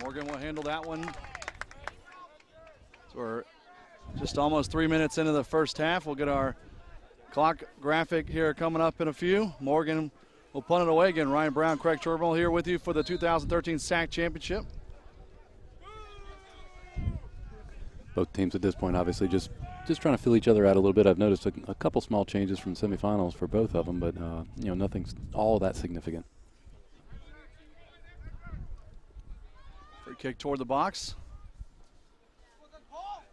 Morgan will handle that one. So we're just almost 3 minutes into the first half. We'll get our clock graphic here coming up in a few. Morgan will punt it away again. Ryan Brown, Craig Turbull here with you for the 2013 SAC Championship. Both teams at this point obviously just trying to feel each other out a little bit. I've noticed a couple small changes from semifinals for both of them, but nothing's all that significant. Free kick toward the box.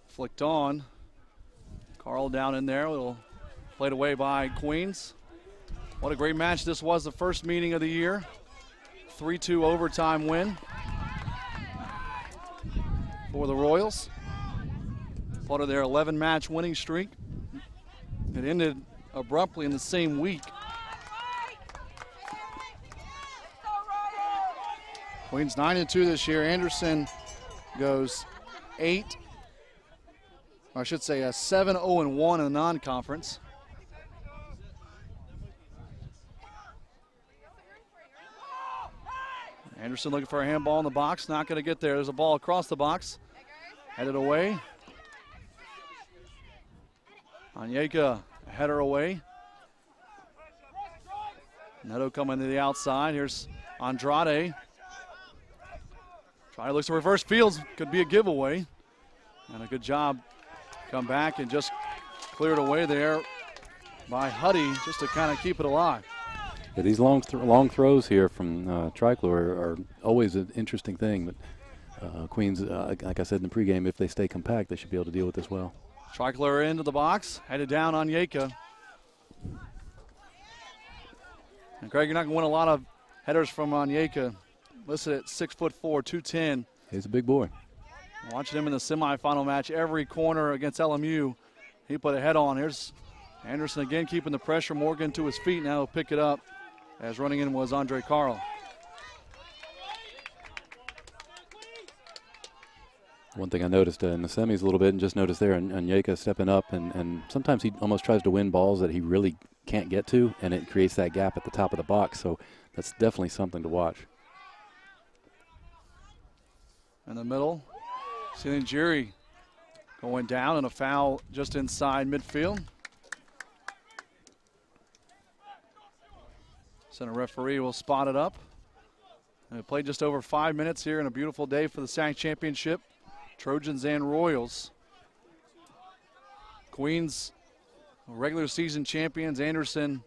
Flicked on. Carl down in there. Little played away by Queens. What a great match this was, the first meeting of the year. 3-2 overtime win for the Royals. Part of their 11-match winning streak. It ended abruptly in the same week. Queens 9-2 this year. Anderson goes 7-0-1 in the non-conference. Anderson looking for a handball in the box. Not going to get there. There's a ball across the box. Headed away. Onyeka, header away. Neto coming to the outside. Here's Andrade. Andrade looks to reverse fields. Could be a giveaway. And a good job. Come back and just cleared away there by Huddy just to kind of keep it alive. Yeah, these long throws here from Tricolor are always an interesting thing. But Queens, like I said in the pregame, if they stay compact, they should be able to deal with this well. Tricolor into the box, headed down on Onyeka. And Craig, you're not going to win a lot of headers from Onyeka. Listed at 6'4", 210. He's a big boy. Watching him in the semifinal match, every corner against LMU, he put a head on. Here's Anderson again keeping the pressure. Morgan to his feet now, he'll pick it up as running in was Andre Carl. One thing I noticed in the semis a little bit, and just noticed there, Onyeka stepping up, and sometimes he almost tries to win balls that he really can't get to, and it creates that gap at the top of the box. So that's definitely something to watch. In the middle, Silingiri going down, and a foul just inside midfield. Center referee will spot it up. And we played just over 5 minutes here, and a beautiful day for the SAC Championship. Trojans and Royals. Queens, regular season champions. Anderson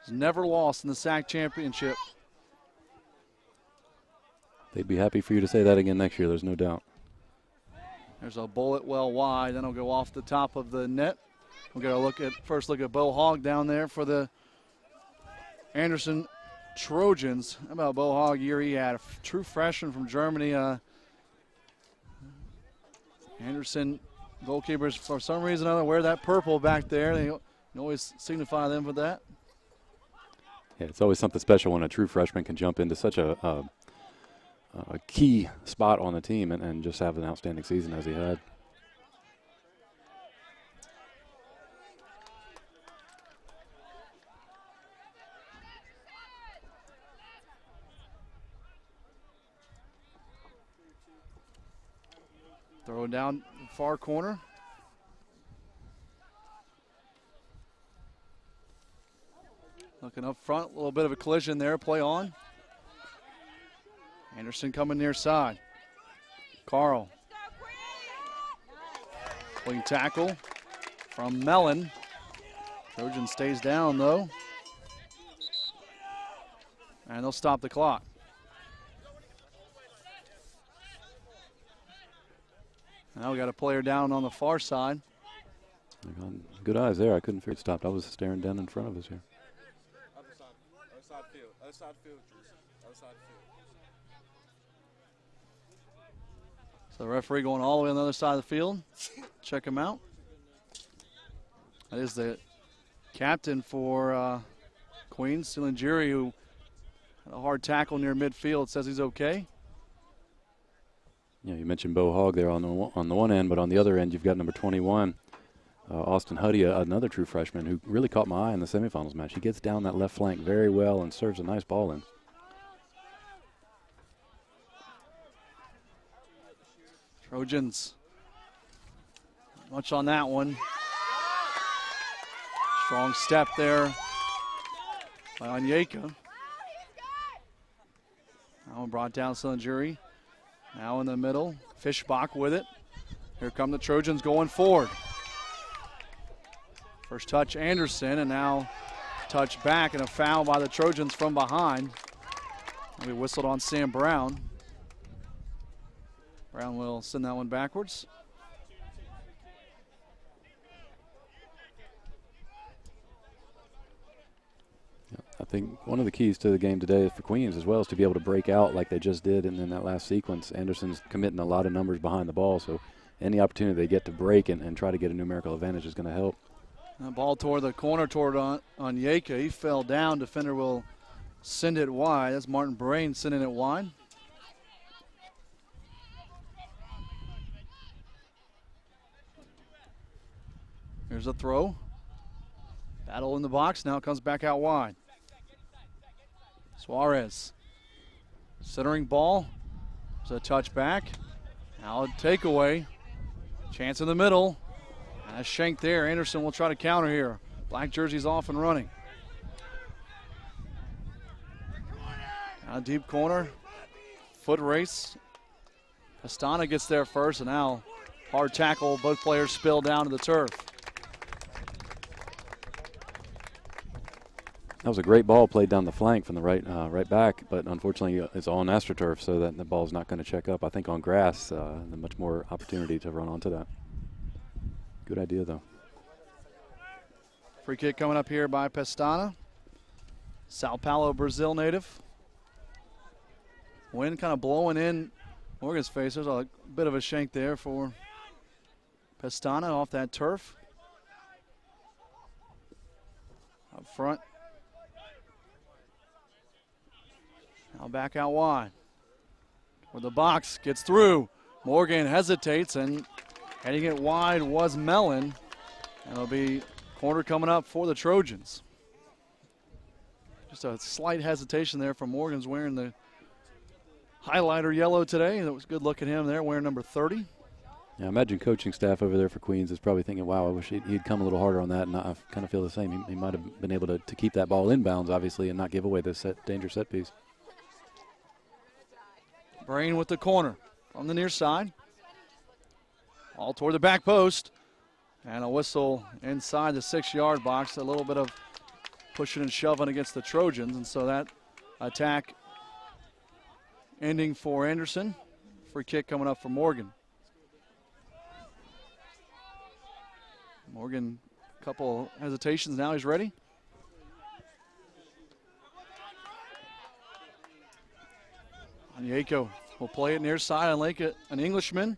has never lost in the SAC Championship. They'd be happy for you to say that again next year, there's no doubt. There's a bullet well wide, then it'll go off the top of the net. We'll get a first look at Bo Hogg down there for the Anderson Trojans. How about Bo Hogg year he had? A true freshman from Germany. Anderson goalkeepers, for some reason or other, wear that purple back there. They always signify them for that. Yeah, it's always something special when a true freshman can jump into such a key spot on the team and just have an outstanding season as he had. Throw down the far corner. Looking up front, a little bit of a collision there, play on. Anderson coming near side. Carl. Clean tackle from Mellon. Trojan stays down though. And they'll stop the clock. Now we got a player down on the far side. Good eyes there. I couldn't figure it stopped. I was staring down in front of us here. Other side field. Other side field. Other side field. So the referee going all the way on the other side of the field. Check him out. That is the captain for Queens, Silingiri, who had a hard tackle near midfield. Says he's okay. Yeah, you mentioned Bo Hogg there on the one end, but on the other end you've got number 21, Austin Huddy, another true freshman who really caught my eye in the semifinals match. He gets down that left flank very well and serves a nice ball in. Trojans much on that one. Strong step there by Onyeka. Now brought down Silingiri. Now in the middle, Fischbach with it. Here come the Trojans going forward. First touch, Anderson, and now touch back and a foul by the Trojans from behind. We whistled on Sam Brown. Brown will send that one backwards. I think one of the keys to the game today for Queens as well is to be able to break out like they just did in that last sequence. Anderson's committing a lot of numbers behind the ball, so any opportunity they get to break and try to get a numerical advantage is going to help. Ball toward the corner toward Onyeka. He fell down. Defender will send it wide. That's Martin Brain sending it wide. Here's a throw. Battle in the box. Now it comes back out wide. Suarez. Centering ball. There's a touch back. Now a takeaway. Chance in the middle. And a shank there. Anderson will try to counter here. Black jersey's off and running. Now deep corner. Foot race. Pastana gets there first, and now hard tackle. Both players spill down to the turf. That was a great ball played down the flank from the right back, but unfortunately it's on AstroTurf, so that the ball's not going to check up. I think on grass, there's much more opportunity to run onto that. Good idea, though. Free kick coming up here by Pestana. Sao Paulo, Brazil native. Wind kind of blowing in Morgan's face. There's a bit of a shank there for Pestana off that turf. Up front. Now back out wide. Where the box gets through. Morgan hesitates, and heading it wide was Mellon. And it'll be corner coming up for the Trojans. Just a slight hesitation there from Morgan's wearing the highlighter yellow today. It was good look at him there wearing number 30. Yeah, I imagine coaching staff over there for Queens is probably thinking, wow, I wish he'd come a little harder on that, and I kind of feel the same. He might have been able to keep that ball inbounds, obviously, and not give away this dangerous set piece. Brain with the corner on the near side. All toward the back post. And a whistle inside the 6-yard box. A little bit of pushing and shoving against the Trojans. And so that attack ending for Anderson. Free kick coming up for Morgan. Morgan, a couple hesitations. Now he's ready. Onyeka will play it near side. Onyeka, an Englishman.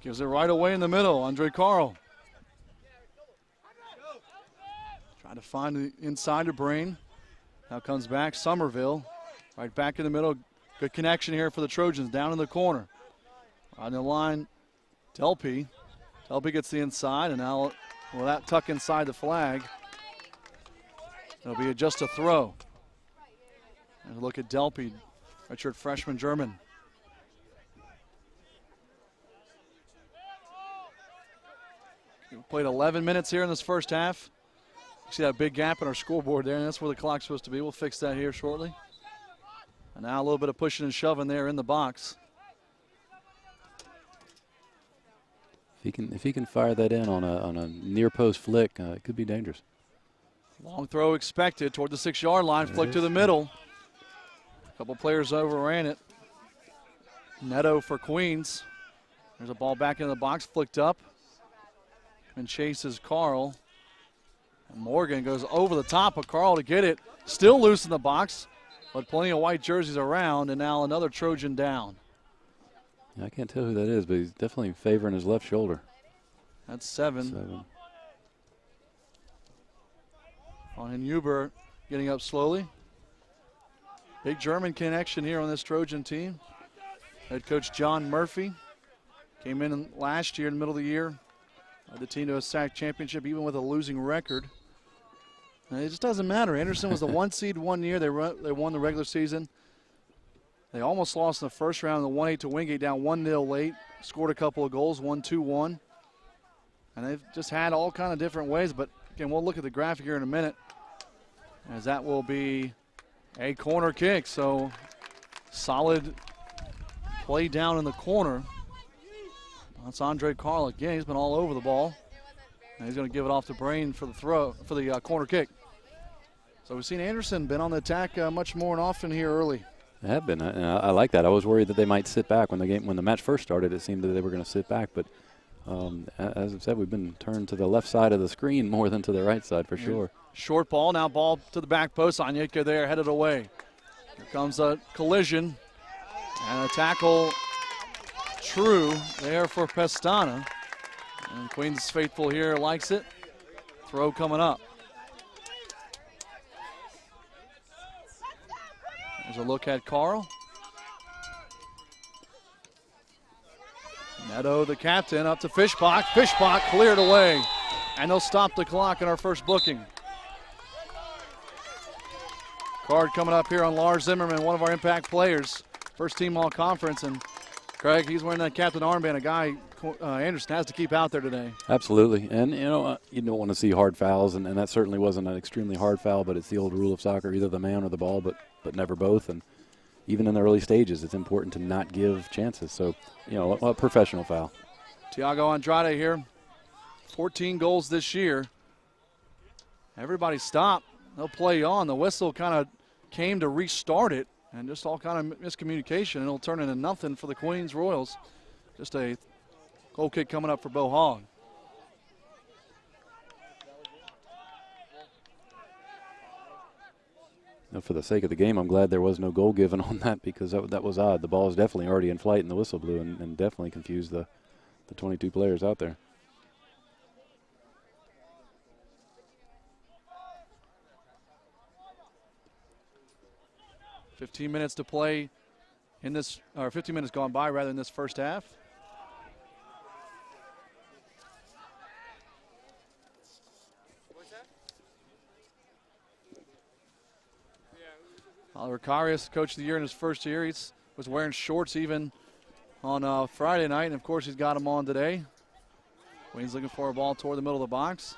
Gives it right away in the middle. Andre Carl. Trying to find the inside of Brain. Now comes back Somerville. Right back in the middle. Good connection here for the Trojans. Down in the corner. On the line, Delpy. Delpy gets the inside, and now will that tuck inside the flag. It'll be just a throw. And look at Delpy. Redshirt freshman German. We played 11 minutes here in this first half. You see that big gap in our scoreboard there, and that's where the clock's supposed to be. We'll fix that here shortly. And now a little bit of pushing and shoving there in the box. If he can fire that in on a near post flick, it could be dangerous. Long throw expected toward the 6-yard line. Flick to the middle. A couple players overran it. Neto for Queens. There's a ball back into the box, flicked up. And chases Carl. And Morgan goes over the top of Carl to get it. Still loose in the box, but plenty of white jerseys around, and now another Trojan down. Yeah, I can't tell who that is, but he's definitely favoring his left shoulder. That's 7. On Huber getting up slowly. Big German connection here on this Trojan team. Head coach John Murphy came in last year in the middle of the year. The team to a SAC championship even with a losing record. And it just doesn't matter. Anderson was the 1 seed 1 year. They won the regular season. They almost lost in the first round, the 1-8 to Wingate, down 1-0 late. Scored a couple of goals, 1-2-1. And they've just had all kind of different ways. But, again, we'll look at the graphic here in a minute, as that will be a corner kick. So solid play down in the corner. That's Andre Carl again. He's been all over the ball. And he's going to give it off to Brain for the corner kick. So we've seen Anderson been on the attack much more and often here early. They have been. I like that. I was worried that they might sit back when the match first started. It seemed that they were going to sit back, but as I've said, we've been turned to the left side of the screen more than to the right side for sure. Short ball, now ball to the back post. Onyeka there, headed away. Here comes a collision and a tackle. True there for Pestana. And Queens faithful here likes it. Throw coming up. There's a look at Carl. Neto, the captain, up to Fishbach. Fishbach cleared away. And they'll stop the clock in our first booking. Card coming up here on Lars Zimmerman, one of our impact players. First team all conference. And Craig, he's wearing that captain armband, a guy Anderson has to keep out there today. Absolutely. And, you don't want to see hard fouls, and that certainly wasn't an extremely hard foul, but it's the old rule of soccer, either the man or the ball, but never both. And even in the early stages, it's important to not give chances. So, a professional foul. Tiago Andrade here, 14 goals this year. Everybody stop. They'll play on. The whistle kind of came to restart it, and just all kind of miscommunication, and it'll turn into nothing for the Queens Royals. Just a goal kick coming up for Bo Hogg. For the sake of the game, I'm glad there was no goal given on that, because that was odd. The ball is definitely already in flight, and the whistle blew, and definitely confused the 22 players out there. $15 minutes to play in this, or 15 minutes gone by rather in this first half. Oliver Karius, coach of the year in his first year. He was wearing shorts even on Friday night, and of course he's got them on today. Queens looking for a ball toward the middle of the box.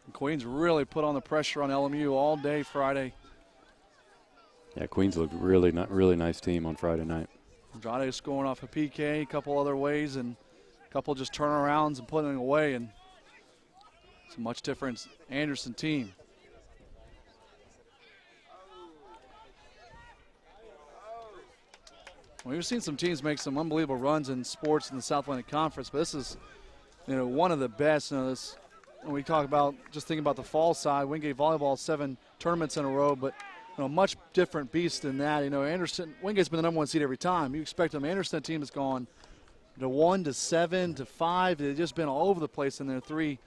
And Queens really put on the pressure on LMU all day Friday. Yeah, Queens looked really nice team on Friday night. Andrade scoring off a PK, a couple other ways, and a couple just turnarounds and putting it away, and it's a much different Anderson team. We've seen some teams make some unbelievable runs in sports in the South Atlantic Conference, but this is, one of the best. This, when we talk about just thinking about the fall side, Wingate volleyball 7 tournaments in a row, but much different beast than that. Anderson, Wingate's been the number 1 seed every time. You expect them. Anderson team has gone to 1 to 7 to 5. They've just been all over the place in their 3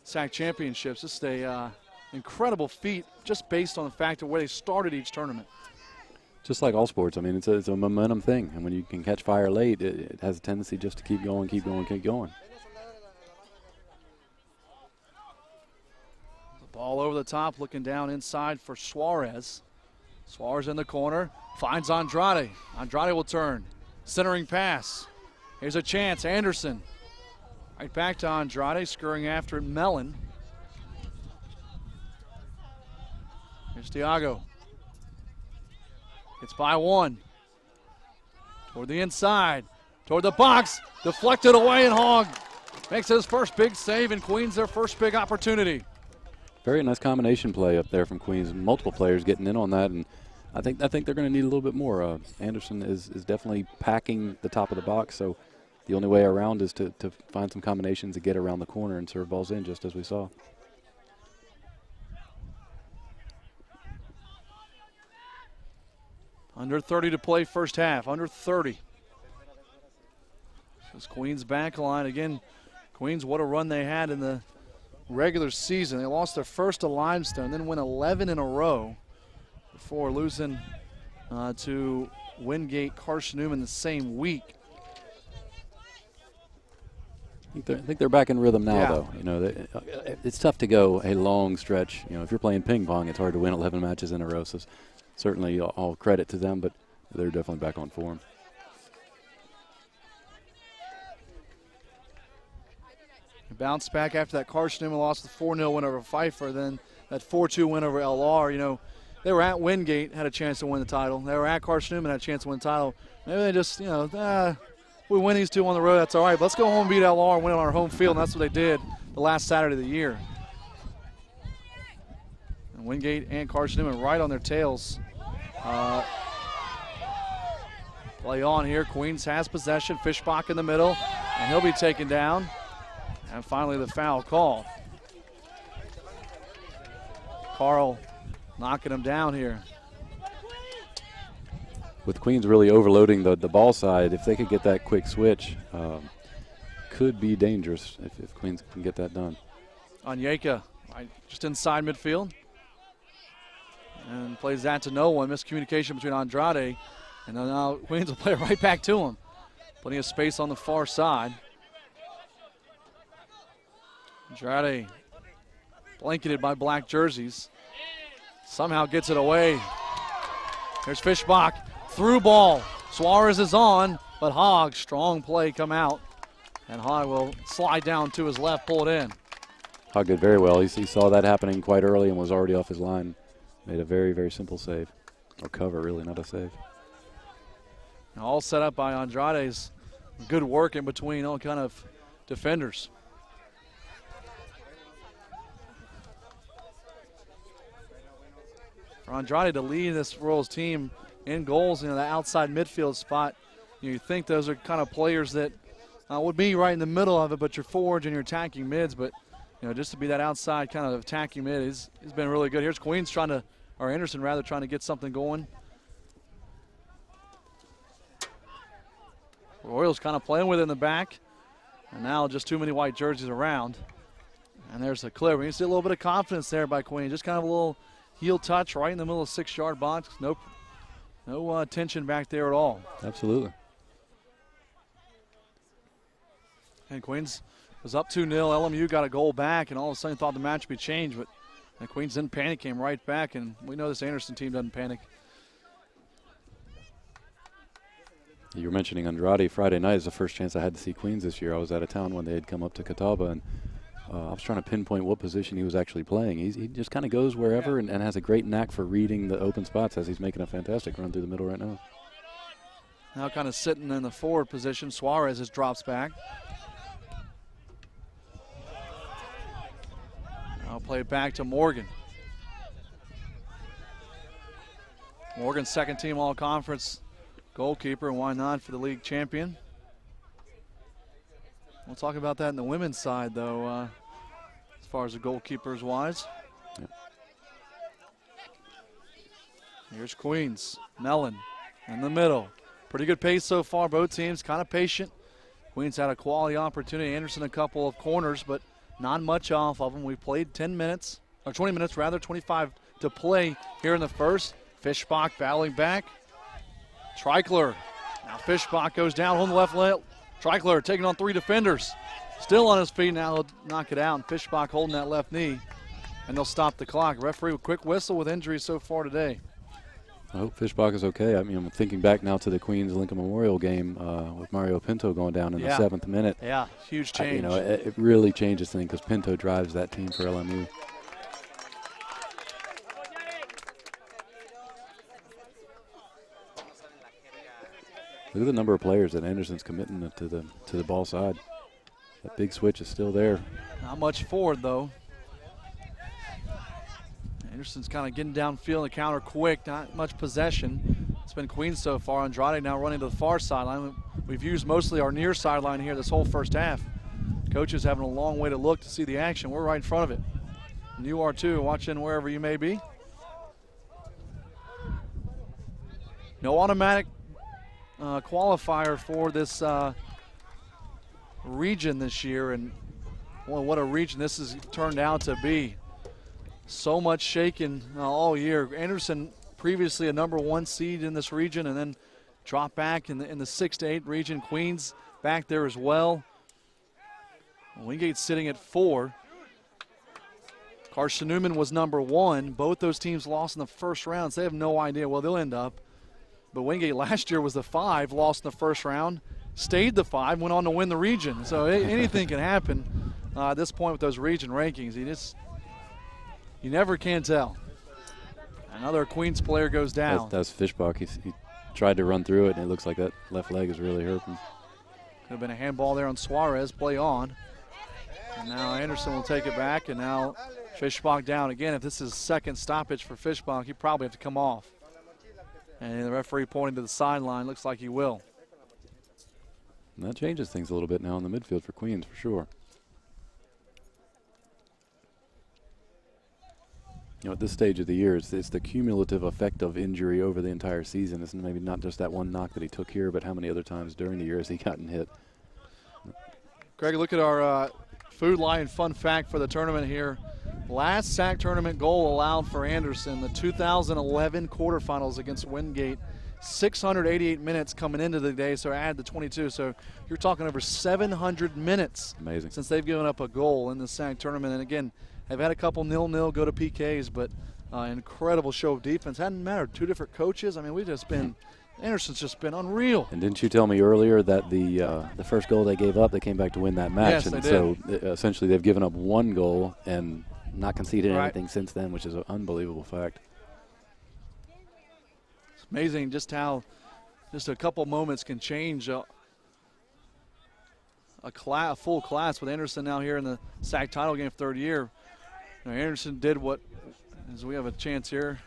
SAC championships. Just a incredible feat, just based on the fact of where they started each tournament. Just like all sports, it's a momentum thing, and when you can catch fire late, it has a tendency just to keep going. Ball over the top, looking down inside for Suarez. Suarez in the corner, finds Andrade. Andrade will turn. Centering pass. Here's a chance, Anderson. Right back to Andrade, scurrying after it, Mellon. Here's Tiago. It's by 1. Toward the inside, toward the box, deflected away, and Hogg makes his first big save, and Queens their first big opportunity. Very nice combination play up there from Queens. Multiple players getting in on that, and I think they're going to need a little bit more. Anderson is definitely packing the top of the box, so the only way around is to find some combinations to get around the corner and serve balls in, just as we saw. Under 30 to play first half, under 30. This Queens back line. Again, Queens, what a run they had in the regular season. They lost their first to Limestone, then win 11 in a row before losing to Wingate Carson Newman the same week. I think they're back in rhythm now, though. It's tough to go a long stretch. If you're playing ping pong, it's hard to win 11 matches in a row. So certainly all credit to them, but they're definitely back on form. Bounced back after that Carson lost the 4-0 win over Pfeiffer, then that 4-2 win over LR. You know, they were at Wingate, had a chance to win the title. They were at Carson had a chance to win the title. Maybe they just, you know, we win these two on the road, that's all right. But let's go home and beat LR and win it on our home field, and that's what they did the last Saturday of the year. And Wingate and Carson right on their tails. Play on here. Queens has possession. Fischbach in the middle, and he'll be taken down. And finally the foul call. Carl knocking him down here. With Queens really overloading the ball side, if they could get that quick switch, could be dangerous if Queens can get that done. Onyeka, right, just inside midfield. And plays that to no one. Miscommunication between Andrade. And now Queens will play it right back to him. Plenty of space on the far side. Andrade blanketed by black jerseys. Somehow gets it away. Here's Fischbach. Through ball. Suarez is on, but Hogg, strong play come out. And Hogg will slide down to his left, pull it in. Hogg did very well. He saw that happening quite early and was already off his line. Made a very, very simple save. Or cover, really, not a save. All set up by Andrade's good work in between all kind of defenders. For Andrade to lead this Royals team in goals in the outside midfield spot, you think those are kind of players that would be right in the middle of it, but your forwards and your attacking mids, but you know, just to be that outside kind of attacking mid, he's been really good. Here's Queens trying to, or Anderson rather, trying to get something going. Royals kind of playing with it in the back, and now just too many white jerseys around. And there's a clear. You see a little bit of confidence there by Queens, just kind of a little heel touch right in the middle of the 6-yard box. No tension back there at all. Absolutely. And Queens was up 2-0. LMU got a goal back, and all of a sudden thought the match would be changed, but Queens didn't panic, came right back, and we know this Anderson team doesn't panic. You were mentioning Andrade. Friday night is the first chance I had to see Queens this year. I was out of town when they had come up to Catawba, and I was trying to pinpoint what position he was actually playing. He just kind of goes wherever and has a great knack for reading the open spots as he's making a fantastic run through the middle right now. Now kind of sitting in the forward position. Suarez just drops back. I'll play it back to Morgan. Morgan, second team all-conference goalkeeper, and why not for the league champion. We'll talk about that in the women's side, though, as far as the goalkeepers wise. Yep. Here's Queens. Mellon in the middle. Pretty good pace so far. Both teams kind of patient. Queens had a quality opportunity. Anderson a couple of corners, but not much off of them. We played 10 minutes, or 20 minutes rather, 25 to play here in the first. Fischbach battling back. Treichler. Now Fischbach goes down on the left leg. Treichler taking on 3 defenders. Still on his feet now. He'll knock it out. And Fischbach holding that left knee. And they'll stop the clock. Referee with quick whistle with injuries so far today. I hope Fischbach is okay. I mean, I'm thinking back now to the Queens Lincoln Memorial game with Mario Pinto going down in the 7th minute. Yeah, huge change. It really changes things because Pinto drives that team for LMU. Look at the number of players that Anderson's committing to the ball side. That big switch is still there. Not much forward, though. Anderson's kind of getting downfield, the counter quick, not much possession. It's been Queens so far. Andrade now running to the far sideline. We've used mostly our near sideline here this whole first half. Coaches having a long way to look to see the action. We're right in front of it. And you are too, watching wherever you may be. No automatic qualifier for this region this year, and well, what a region this has turned out to be. So much shaken all year. Anderson previously a #1 seed in this region, and then dropped back in the 6 to 8 region. Queens back there as well. Wingate's sitting at 4. Carson Newman was number 1. Both those teams lost in the first round, so they have no idea where they'll end up. But Wingate last year was the 5, lost in the first round, stayed the 5, went on to win the region. So anything can happen at this point with those region rankings. You never can tell. Another Queens player goes down. That's Fishbach. He tried to run through it, and it looks like that left leg is really hurting. Could have been a handball there on Suarez. Play on. And now Anderson will take it back, and now Fishbach down again. If this is second stoppage for Fishbach, he probably have to come off. And the referee pointing to the sideline. Looks like he will. And that changes things a little bit now in the midfield for Queens, for sure. You know, at this stage of the year, it's the cumulative effect of injury over the entire season. It's maybe not just that one knock that he took here, but how many other times during the year has he gotten hit? Greg, look at our Food Lion fun fact for the tournament here. Last SAC tournament goal allowed for Anderson, the 2011 quarterfinals against Wingate. 688 minutes coming into the day, so add the 22. So you're talking over 700 minutes. Amazing. Since they've given up a goal in the SAC tournament. And again, have had a couple 0-0 go to PKs, but incredible show of defense. Hadn't mattered. 2 different coaches. I mean, we've just been Anderson's just been unreal. And didn't you tell me earlier that the first goal they gave up, they came back to win that match? Yes, and they so essentially they've given up 1 goal and not conceded Right. anything since then, which is an unbelievable fact. It's amazing just how just a couple moments can change a full class with Anderson now here in the SAC title game, 3rd year. Now Anderson did what, as we have a chance here.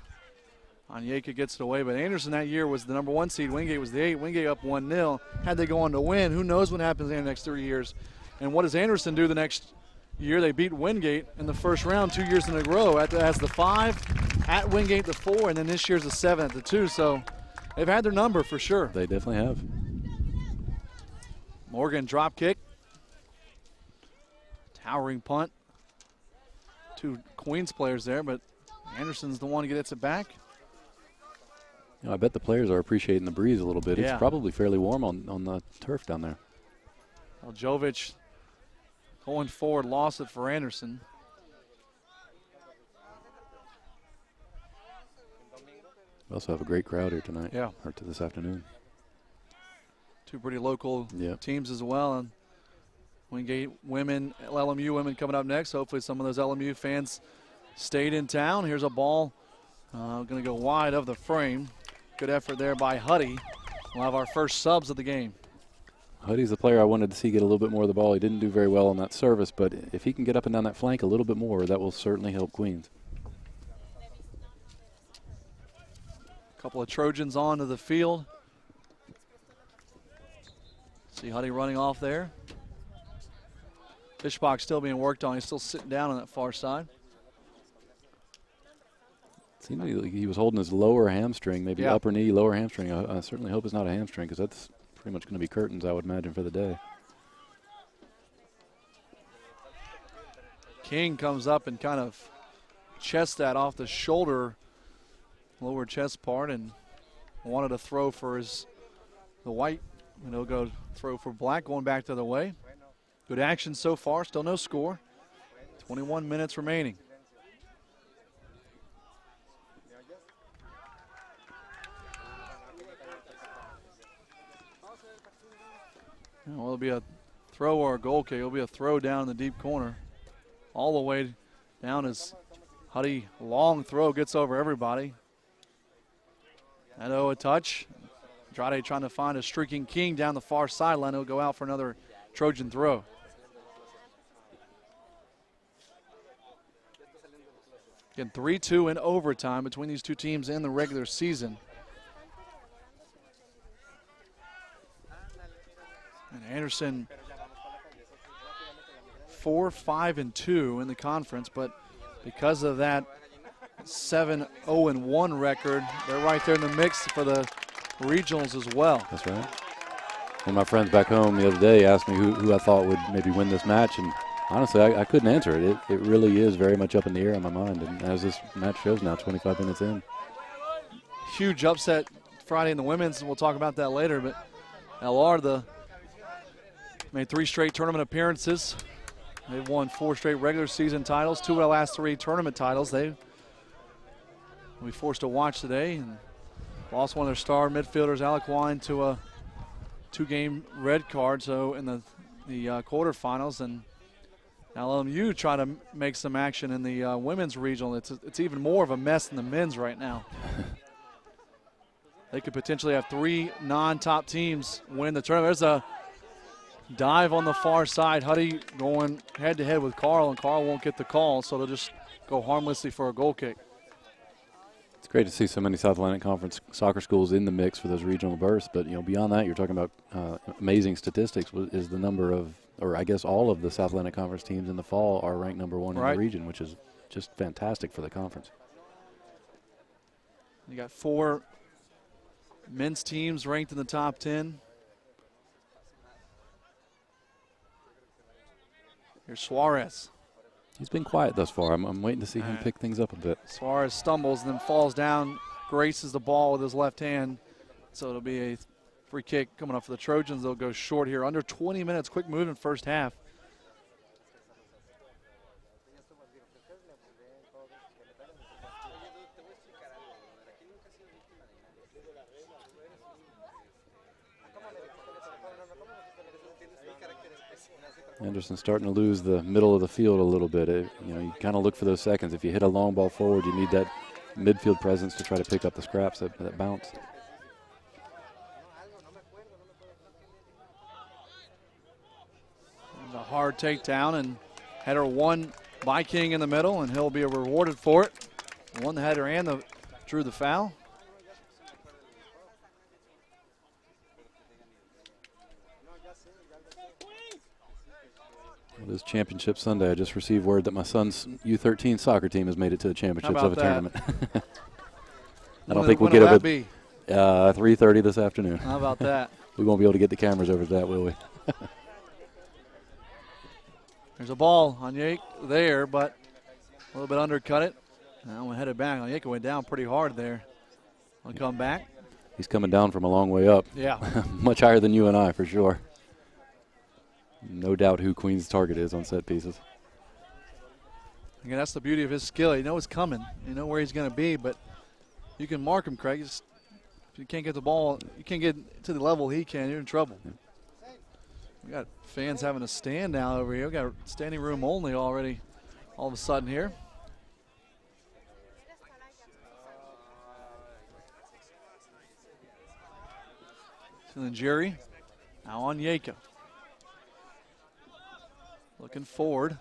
Onyeka gets it away, but Anderson that year was the number 1 seed. Wingate was the 8. Wingate up 1-0. Had they go on to win, who knows what happens in the next 3 years. And what does Anderson do the next year? They beat Wingate in the first round 2 years in a row as the 5, at Wingate the 4, and then this year's the 7 at the 2. So they've had their number for sure. They definitely have. Morgan drop kick. Towering punt. 2 Queens players there, but Anderson's the one who gets it back. You know, I bet the players are appreciating the breeze a little bit. Yeah. It's probably fairly warm on the turf down there. Well, Jovic going forward, lost it for Anderson. We also have a great crowd here tonight. Yeah. Or to this afternoon. 2 pretty local Yeah. teams as well. And Wingate women, LMU women coming up next. Hopefully some of those LMU fans stayed in town. Here's a ball going to go wide of the frame. Good effort there by Huddy. We'll have our first subs of the game. Huddy's the player I wanted to see get a little bit more of the ball. He didn't do very well on that service, but if he can get up and down that flank a little bit more, that will certainly help Queens. A couple of Trojans onto the field. See Huddy running off there. Fishbach still being worked on. He's still sitting down on that far side. Seemed like he was holding his lower hamstring, maybe Yeah. upper knee, lower hamstring. I certainly hope it's not a hamstring because that's pretty much going to be curtains, I would imagine, for the day. King comes up and kind of chests that off the shoulder, lower chest part, and wanted to throw for the white, and he'll go throw for black, going back the other way. Good action so far, still no score. 21 minutes remaining. Well, it'll be a throw or a goal kick. It'll be a throw down in the deep corner. All the way down as Huddy, long throw, gets over everybody. Neto a touch. Andrade trying to find a streaking King down the far sideline. He'll go out for another Trojan throw. Again, 3-2 in overtime between these 2 teams in the regular season. And Anderson 4-5-2 in the conference, but because of that 7-0-1 record, they're right there in the mix for the regionals as well. That's right. One of my friends back home the other day asked me who I thought would maybe win this match, and honestly, I couldn't answer it. It really is very much up in the air in my mind, and as this match shows now, 25 minutes in. Huge upset Friday in the women's, and we'll talk about that later, but LR made 3 straight tournament appearances. They've won 4 straight regular season titles, 2 of the last 3 tournament titles. They will be forced to watch today, and lost one of their star midfielders, Alec Wine, to a 2-game red card. So in the quarterfinals, and now LMU try to make some action in the women's regional. It's even more of a mess than the men's right now. They could potentially have 3 non-top teams win the tournament. There's a dive on the far side. Huddy going head-to-head with Carl, and Carl won't get the call, so they'll just go harmlessly for a goal kick. It's great to see so many South Atlantic Conference soccer schools in the mix for those regional berths, but beyond that, you're talking about amazing statistics. Is the number of, or I guess all of the South Atlantic Conference teams in the fall are ranked number 1 in the region, which is just fantastic for the conference. You got 4 men's teams ranked in the top 10. Here's Suarez. He's been quiet thus far. I'm waiting to see him pick things up a bit. Suarez stumbles and then falls down, graces the ball with his left hand. So it'll be a free kick coming up for the Trojans. They'll go short here. Under 20 minutes, quick move in first half. Anderson's starting to lose the middle of the field a little bit. You kind of look for those seconds. If you hit a long ball forward, you need that midfield presence to try to pick up the scraps that bounce. A hard takedown, and header won by King in the middle, and he'll be rewarded for it. Won the header and drew the foul. Well, this championship Sunday, I just received word that my son's U13 soccer team has made it to the championships of a tournament. I don't think we'll get over 3:30 this afternoon. How about that? We won't be able to get the cameras over to that, will we? There's a ball on Yake there, but a little bit undercut it. Now we headed back. Yake went down pretty hard there. I'll come back. He's coming down from a long way up. Yeah. Much higher than you and I, for sure. No doubt who Queen's target is on set pieces. Again, that's the beauty of his skill. You know it's coming. You know where he's going to be, but you can mark him, Craig. If you can't get the ball, you can't get to the level he can, you're in trouble. Yeah. We got fans having a stand now over here. We got standing room only already all of a sudden here. Jerry now on Yaka. Looking forward.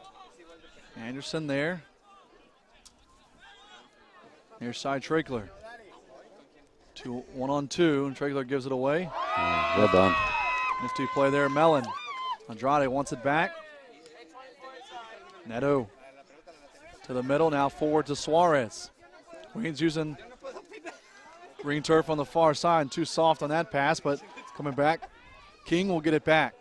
Anderson there. Near side Trickler. 1-on-2, and Trickler gives it away. Well done. Nifty play there, Mellon. Andrade wants it back. Neto to the middle, now forward to Suarez. Queens using green turf on the far side, too soft on that pass, but coming back. King will get it back.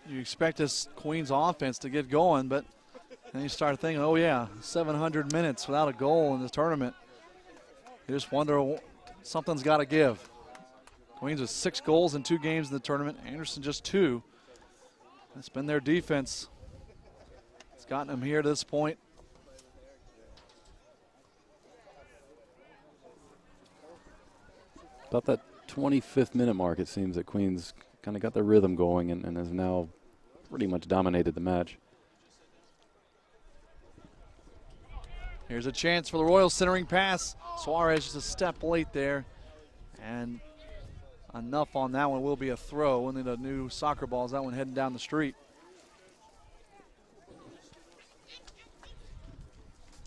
You expect this Queens offense to get going, but then you start thinking, oh yeah, 700 minutes without a goal in the tournament. You just wonder, something's got to give. Queens with 6 goals in 2 games in the tournament. Anderson just 2. It's been their defense. It's gotten them here to this point. About that 25th minute mark, it seems that Queens kind of got their rhythm going and has now pretty much dominated the match. Here's a chance for the Royals, centering pass. Suarez just a step late there. And enough on that one. Will be a throw. We'll need a new soccer ball as that one heading down the street.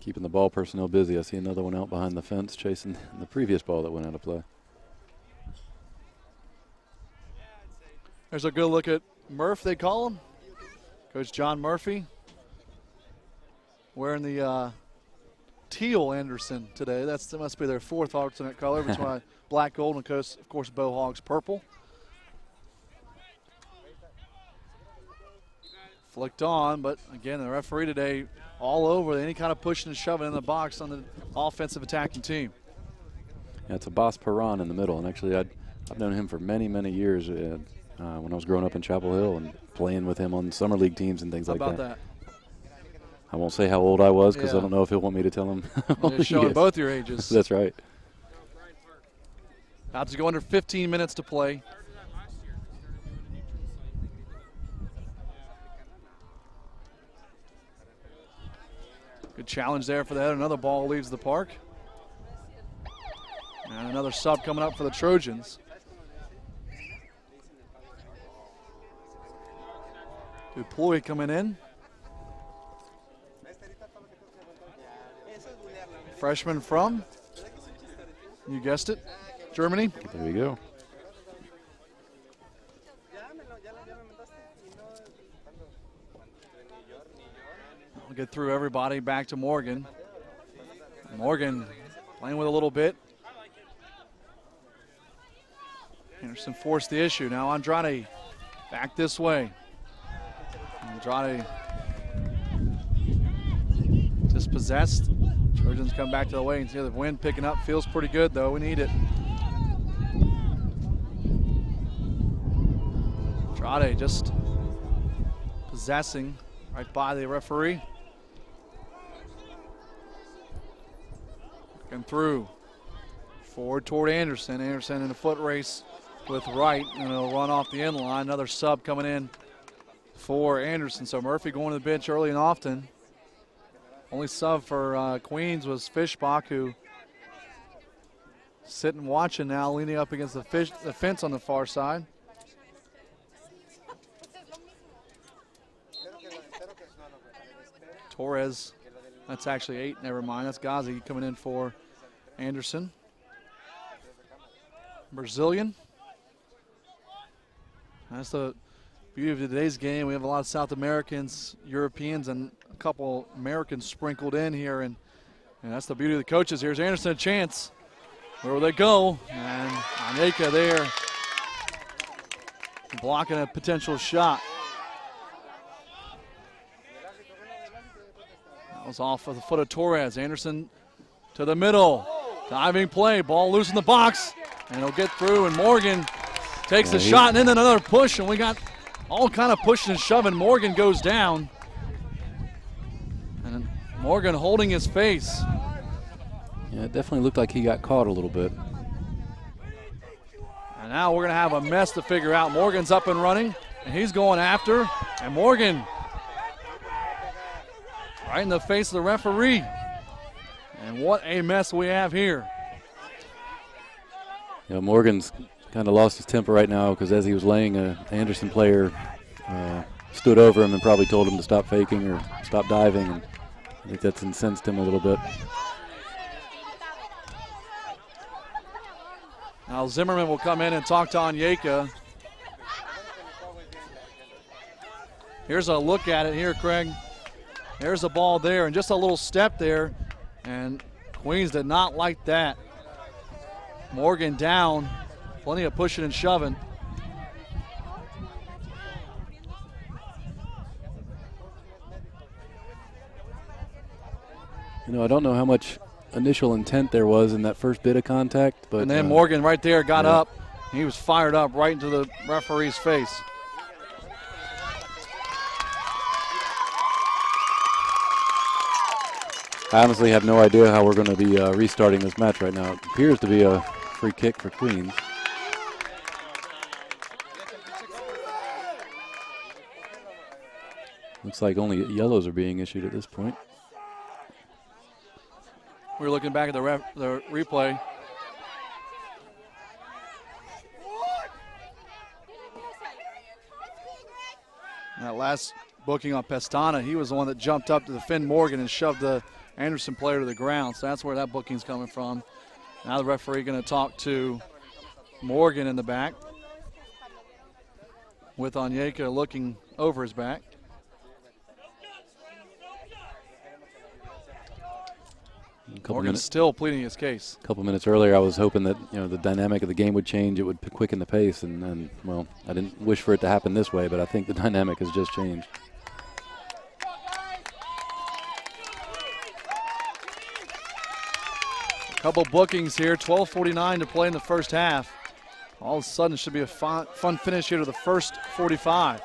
Keeping the ball personnel busy. I see another one out behind the fence chasing the previous ball that went out of play. There's a good look at Murph, they call him. Coach John Murphy wearing the teal Anderson today. That must be their 4th alternate color between black, gold, and of course Bow Hogs purple. Flicked on, but again, the referee today all over any kind of pushing and shoving in the box on the offensive attacking team. Yeah, it's a Boss Perron in the middle, and actually I I've known him for many, many years when I was growing up in Chapel Hill and playing with him on summer league teams and things How like about that. that? I won't say how old I was because Yeah. I don't know if he'll want me to tell him. how old You're he showing is. both your ages. That's right. About to go under 15 minutes to play. Good challenge there for that. Another ball leaves the park. And another sub coming up for the Trojans. Dupuy coming in. Freshman from, you guessed it, Germany. There you go. We'll get through everybody back to Morgan. Morgan playing with a little bit. Anderson forced the issue. Now Andrade back this way. Andrade dispossessed. Trojans come back to the way and see the wind picking up. Feels pretty good though. We need it. Andrade just possessing right by the referee. Looking through. Forward toward Anderson. Anderson in a foot race with Wright, and he'll run off the end line. Another sub coming in for Anderson. So Murphy going to the bench early and often. Only sub for Queens was Fishbach, who sitting watching now, leaning up against the fence on the far side. Torres, that's actually 8, never mind. That's Ghazi coming in for Anderson. Brazilian. That's the beauty of today's game. We have a lot of South Americans, Europeans, and a couple Americans sprinkled in here, and that's the beauty of the coaches. Here's Anderson, a chance. Where will they go? And Aneka there blocking a potential shot. That was off of the foot of Torres. Anderson to the middle. Diving play, ball loose in the box, and he'll get through, and Morgan takes the shot, and then another push, and we got all kind of pushing and shoving. Morgan goes down. And Morgan holding his face. Yeah, it definitely looked like he got caught a little bit. And now we're going to have a mess to figure out. Morgan's up and running, and he's going after. And Morgan right in the face of the referee. And what a mess we have here. Yeah, Morgan's kind of lost his temper right now because as he was laying, an Anderson player stood over him and probably told him to stop faking or stop diving. And I think that's incensed him a little bit. Now Zimmerman will come in and talk to Onyeka. Here's a look at it here, Craig. There's a ball there and just a little step there. And Queens did not like that. Morgan down. Plenty of pushing and shoving. You know, I don't know how much initial intent there was in that first bit of contact, but and then Morgan right there got up. He was fired up right into the referee's face. I honestly have no idea how we're going to be restarting this match right now. It appears to be a free kick for Queens. Looks like only yellows are being issued at this point. We're looking back at the replay. That last booking on Pestana, he was the one that jumped up to defend Morgan and shoved the Anderson player to the ground. So that's where that booking's coming from. Now the referee going to talk to Morgan in the back with Onyeka looking over his back. Morgan's still pleading his case. A couple minutes earlier, I was hoping that the dynamic of the game would change. It would quicken the pace, and well, I didn't wish for it to happen this way, but I think the dynamic has just changed. A couple bookings here. 12:49 to play in the first half. All of a sudden, it should be a fun finish here to the first 45.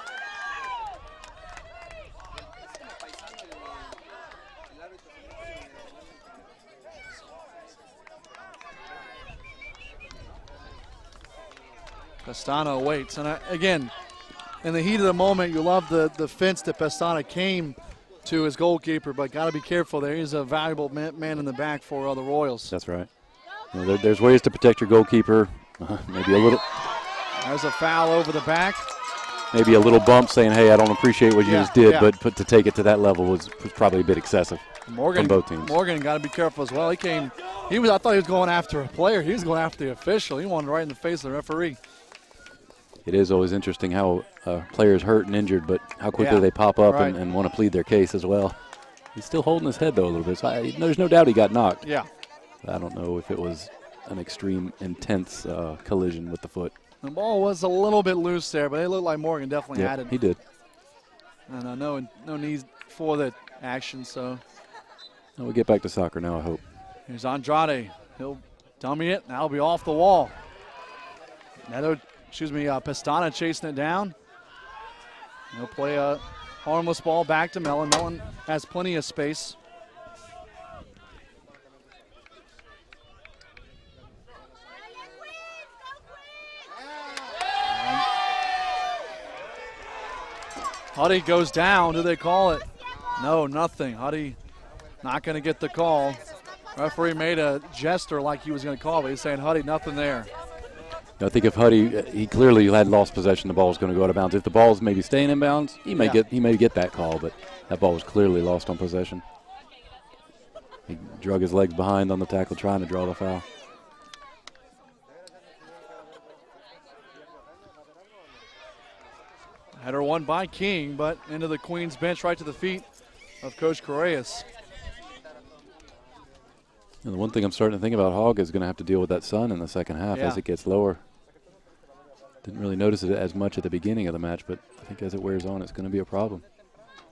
Pestana waits. And again, in the heat of the moment, you love the fence that Pestana came to his goalkeeper, but got to be careful there. He's a valuable man in the back for the Royals. That's right. You know, there's ways to protect your goalkeeper. Maybe a little. There's a foul over the back. Maybe a little bump saying, hey, I don't appreciate what you just did, yeah. but to take it to that level was probably a bit excessive from both teams. Morgan got to be careful as well. I thought he was going after a player. He was going after the official. He wanted right in the face of the referee. It is always interesting how players hurt and injured, but how quickly they pop up and want to plead their case as well. He's still holding his head, though, a little bit. So there's no doubt he got knocked. Yeah. I don't know if it was an extreme, intense collision with the foot. The ball was a little bit loose there, but it looked like Morgan definitely had it. He did. And no need for that action, so. We'll get back to soccer now, I hope. Here's Andrade. He'll dummy it. Now he'll be off the wall. Pestana chasing it down. He'll play a harmless ball back to Mellon. Mellon has plenty of space. Huddy goes down. Do they call it? No, nothing. Huddy not going to get the call. Referee made a gesture like he was going to call, but he's saying, Huddy, nothing there. I think if Huddy, he clearly had lost possession, the ball was going to go out of bounds. If the ball's maybe staying in bounds, he may get that call, but that ball was clearly lost on possession. He drug his legs behind on the tackle, trying to draw the foul. Header won by King, but into the Queens bench right to the feet of Coach Correas. And the one thing I'm starting to think about, Hogg is going to have to deal with that sun in the second half as it gets lower. Didn't really notice it as much at the beginning of the match, but I think as it wears on, it's going to be a problem.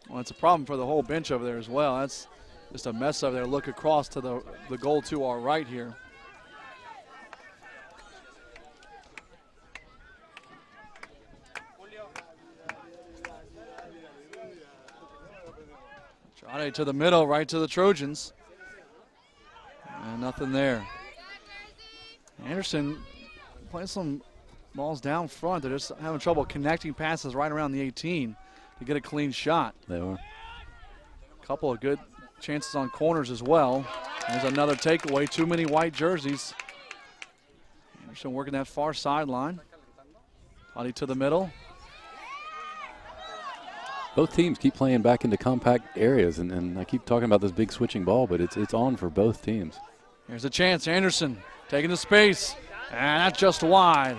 Well, it's a problem for the whole bench over there as well. That's just a mess over there. Look across to the goal to our right here. Andrade to the middle, right to the Trojans. And nothing there. Anderson playing some balls down front. They're just having trouble connecting passes right around the 18 to get a clean shot. They were. A couple of good chances on corners as well. There's another takeaway. Too many white jerseys. Anderson working that far sideline. Huddy to the middle. Both teams keep playing back into compact areas, and I keep talking about this big switching ball, but it's on for both teams. Here's a chance. Anderson taking the space, and that's just wide.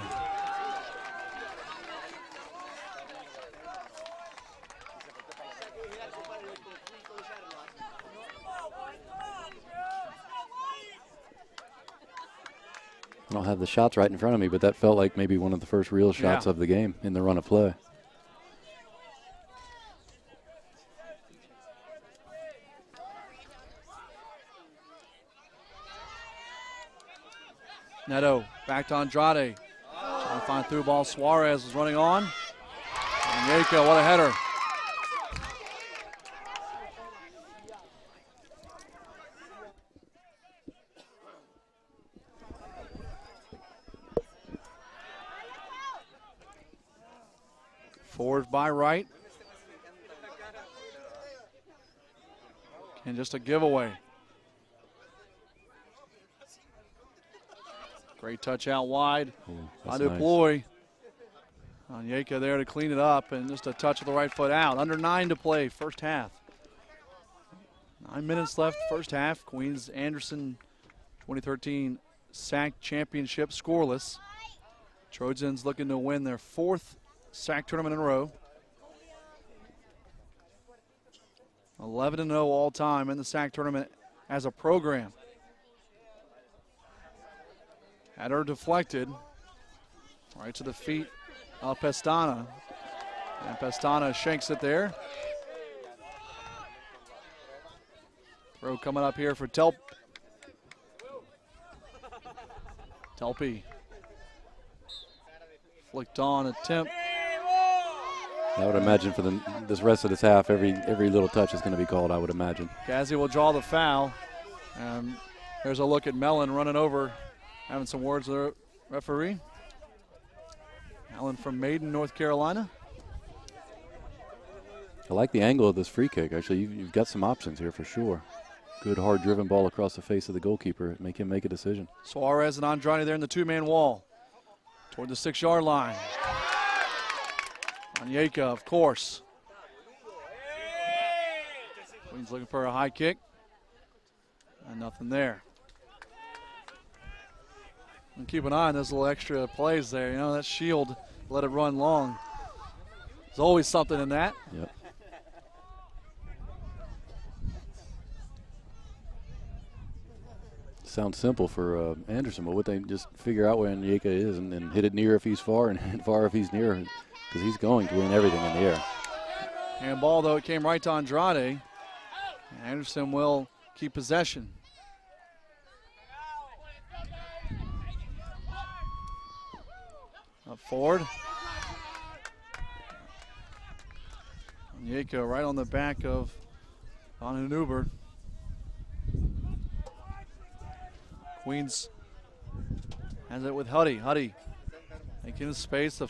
I don't have the shots right in front of me, but that felt like maybe one of the first real shots of the game in the run of play. Neto back to Andrade. Trying to find through ball. Suarez is running on. And Yeka, what a header. Forward by right. And just a giveaway. Great touch out wide. Aduploy. Onyeka there to clean it up, and just a touch of the right foot out. Under 9 to play, first half. 9 minutes left, first half. Queens Anderson 2013 SAC championship scoreless. Trojans looking to win their 4th SAC tournament in a row. 11-0 all time in the SAC tournament as a program. Header deflected right to the feet of Pestana. And Pestana shanks it there. Throw coming up here for Telpy. Flicked on attempt. I would imagine for this rest of this half, every little touch is going to be called, I would imagine. Gazzi will draw the foul. And there's a look at Mellon running over, having some words with the referee. Mellon from Maiden, North Carolina. I like the angle of this free kick. Actually, you've got some options here for sure. Good hard-driven ball across the face of the goalkeeper. Make him make a decision. Suarez and Andrade there in the two-man wall. Toward the 6-yard line. Onyeka, of course. Queens looking for a high kick. And nothing there. And keep an eye on those little extra plays there. You know, that shield, let it run long. There's always something in that. Yep. Sounds simple for Anderson, but what they just figure out where Onyeka is and hit it near if he's far and hit far if he's near, because he's going to win everything in the air. Handball, though, it came right to Andrade. Anderson will keep possession. Up forward. Onyeka right on the back of Van Huber. Queens has it with Huddy. Huddy making space, the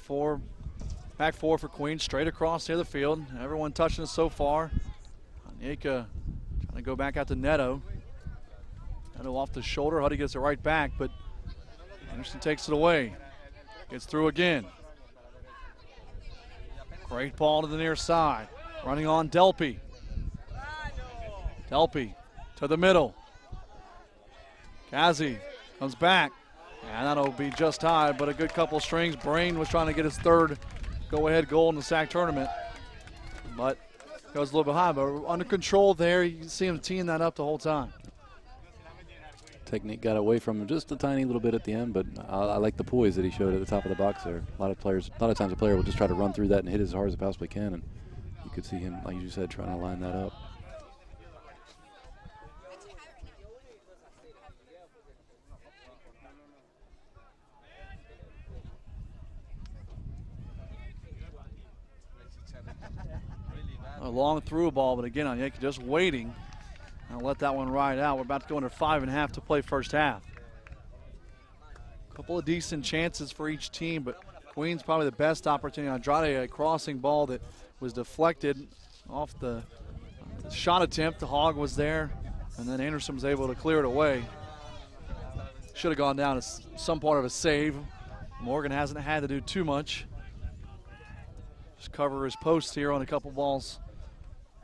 back four for Queens, straight across the other field. Everyone touching it so far. Onyeka trying to go back out to Neto. Neto off the shoulder. Huddy gets it right back, but Anderson takes it away. Gets through again. Great ball to the near side. Running on Delpy. Delpy to the middle. Gazzi comes back, and that'll be just high, but a good couple strings. Brain was trying to get his third go-ahead goal in the SAC tournament, but goes a little bit high, but under control there. You can see him teeing that up the whole time. Technique got away from him just a tiny little bit at the end, but I like the poise that he showed at the top of the box there. A lot of times a player will just try to run through that and hit as hard as he possibly can, and you could see him, like you said, trying to line that up. A long through ball, but again, Onyeka just waiting. I'll let that one ride out. We're about to go under 5.5 to play first half. A couple of decent chances for each team, but Queens probably the best opportunity. Andrade, a crossing ball that was deflected off the shot attempt. The hog was there, and then Anderson was able to clear it away. Should have gone down to some part of a save. Morgan hasn't had to do too much. Just cover his post here on a couple balls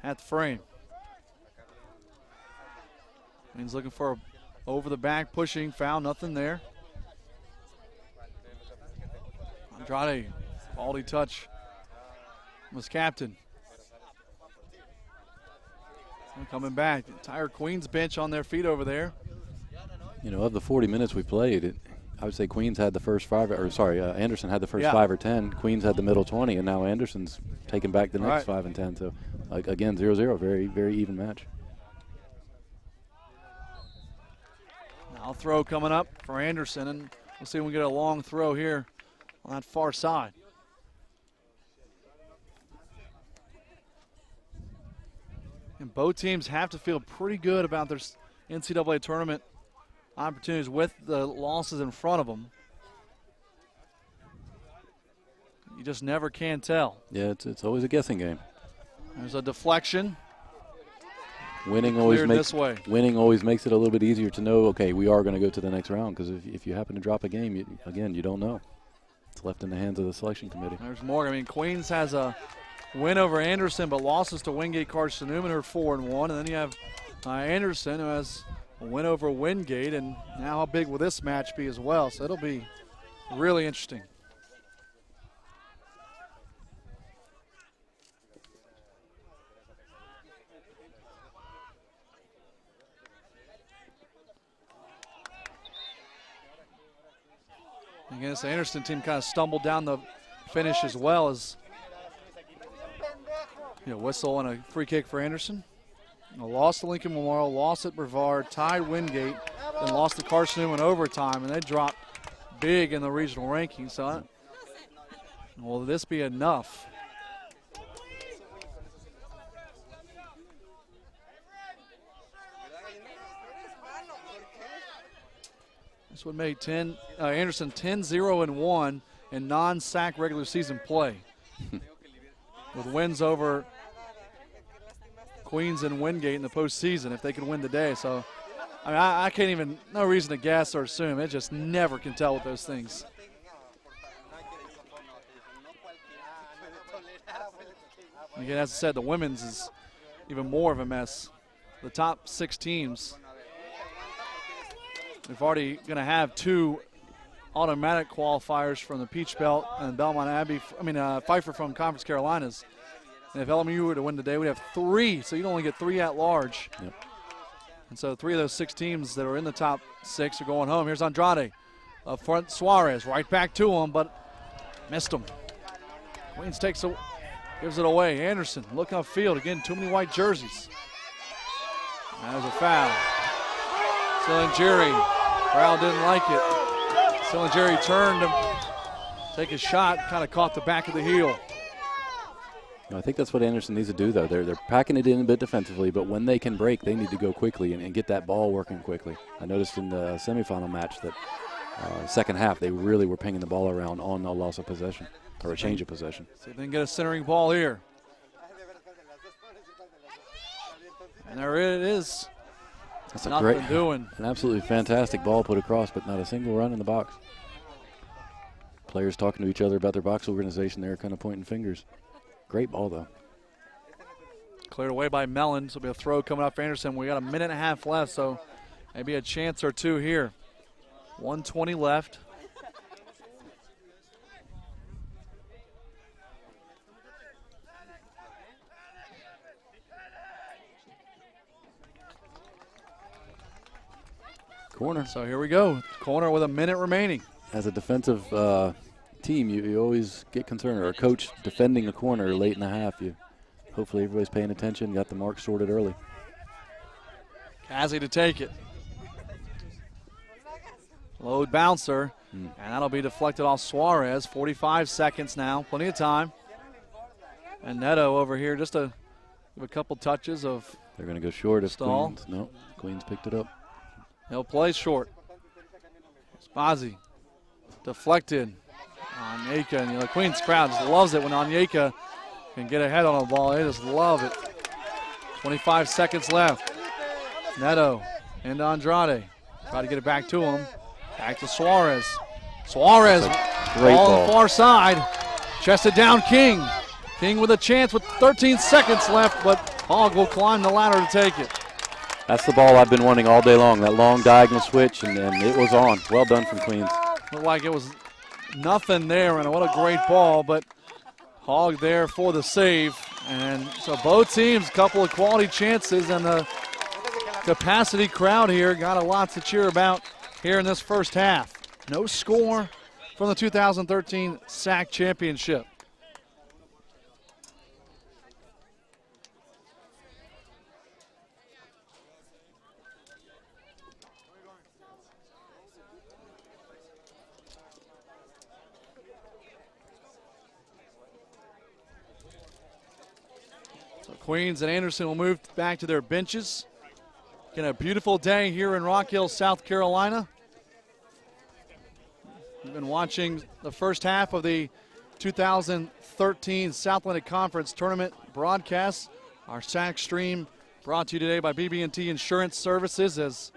at the frame. He's looking for over the back, pushing, foul, nothing there. Andrade, quality touch. Was captain. And coming back, the entire Queens bench on their feet over there. You know, of the 40 minutes we played, I would say Queens had the first Anderson had the first 5 or 10. Queens had the middle 20, and now Anderson's taking back the next 5 and 10. So, again, 0-0, very, very even match. Now throw coming up for Anderson, and we'll see if we get a long throw here on that far side. And both teams have to feel pretty good about their NCAA tournament opportunities with the losses in front of them. You just never can tell. Yeah, it's always a guessing game. There's a deflection. Winning always makes it a little bit easier to know, okay, we are going to go to the next round, because if you happen to drop a game, you don't know. It's left in the hands of the selection committee. There's more. I mean, Queens has a win over Anderson, but losses to Wingate, Carson Newman, who are 4-1. And then you have Anderson, who has a win over Wingate, and now how big will this match be as well? So it'll be really interesting. Again, this Anderson team kind of stumbled down the finish as well as whistle and a free kick for Anderson. Lost to Lincoln Memorial, lost at Brevard, tied Wingate, then lost to Carson Newman overtime, and they dropped big in the regional rankings. So Will this be enough? This would make Anderson 10-0-1 in non-SAC regular season play. With wins over Queens and Wingate in the postseason if they can win today. So, I mean, I can't even, no reason to guess or assume. It just never can tell with those things. Again, as I said, the women's is even more of a mess. The top 6 teams, we've already going to have 2 automatic qualifiers from the Peach Belt and Pfeiffer from Conference Carolinas. And if LMU were to win today, we'd have 3, so you'd only get 3 at large. Yep. And so 3 of those 6 teams that are in the top 6 are going home. Here's Andrade. Up front, Suarez right back to him, but missed him. Queens gives it away. Anderson looking upfield. Again, too many white jerseys. That was a foul. Silingeri, crowd didn't like it. Silingeri turned to take a shot, kind of caught the back of the heel. I think that's what Anderson needs to do, though. They're packing it in a bit defensively, but when they can break, they need to go quickly and get that ball working quickly. I noticed in the semifinal match that second half they really were pinging the ball around on a loss of possession or a change of possession. See if they can get a centering ball here. And there it is. That's doing. An absolutely fantastic ball put across, but not a single run in the box. Players talking to each other about their box organization there, kind of pointing fingers. Great ball, though. Cleared away by Mellon, so it'll be a throw coming up for Anderson. We got a minute and a half left, so maybe a chance or 2 here. 1:20 left. Corner. So here we go. Corner with a minute remaining. As a defensive team, you always get concerned, or a coach defending a corner late in the half. Hopefully everybody's paying attention, got the mark sorted early. Kazi to take it. Load bouncer, and that'll be deflected off Suarez. 45 seconds now, plenty of time. And Neto over here just to give a couple touches of They're going to go short if stall. Queens. No, Queens picked it up. He'll play short. Spazzi deflected. Onyeka, and the Queens crowd just loves it when Onyeka can get ahead on a ball. They just love it. 25 seconds left. Neto into Andrade. Try to get it back to him. Back to Suarez. Suarez, great ball ball. on the far side. Chested down King. King with a chance with 13 seconds left, but Hogg will climb the ladder to take it. That's the ball I've been wanting all day long, that long diagonal switch, and it was on. Well done from Queens. Looked like it was nothing there, and what a great ball, but Hogg there for the save. And so both teams, couple of quality chances, and the capacity crowd here got a lot to cheer about here in this first half. No score from the 2013 SAC championship. So Queens and Anderson will move back to their benches. Again, a beautiful day here in Rock Hill, South Carolina. We've been watching the first half of the 2013 South Atlantic Conference Tournament broadcast. Our SAC stream brought to you today by BB&T Insurance Services, as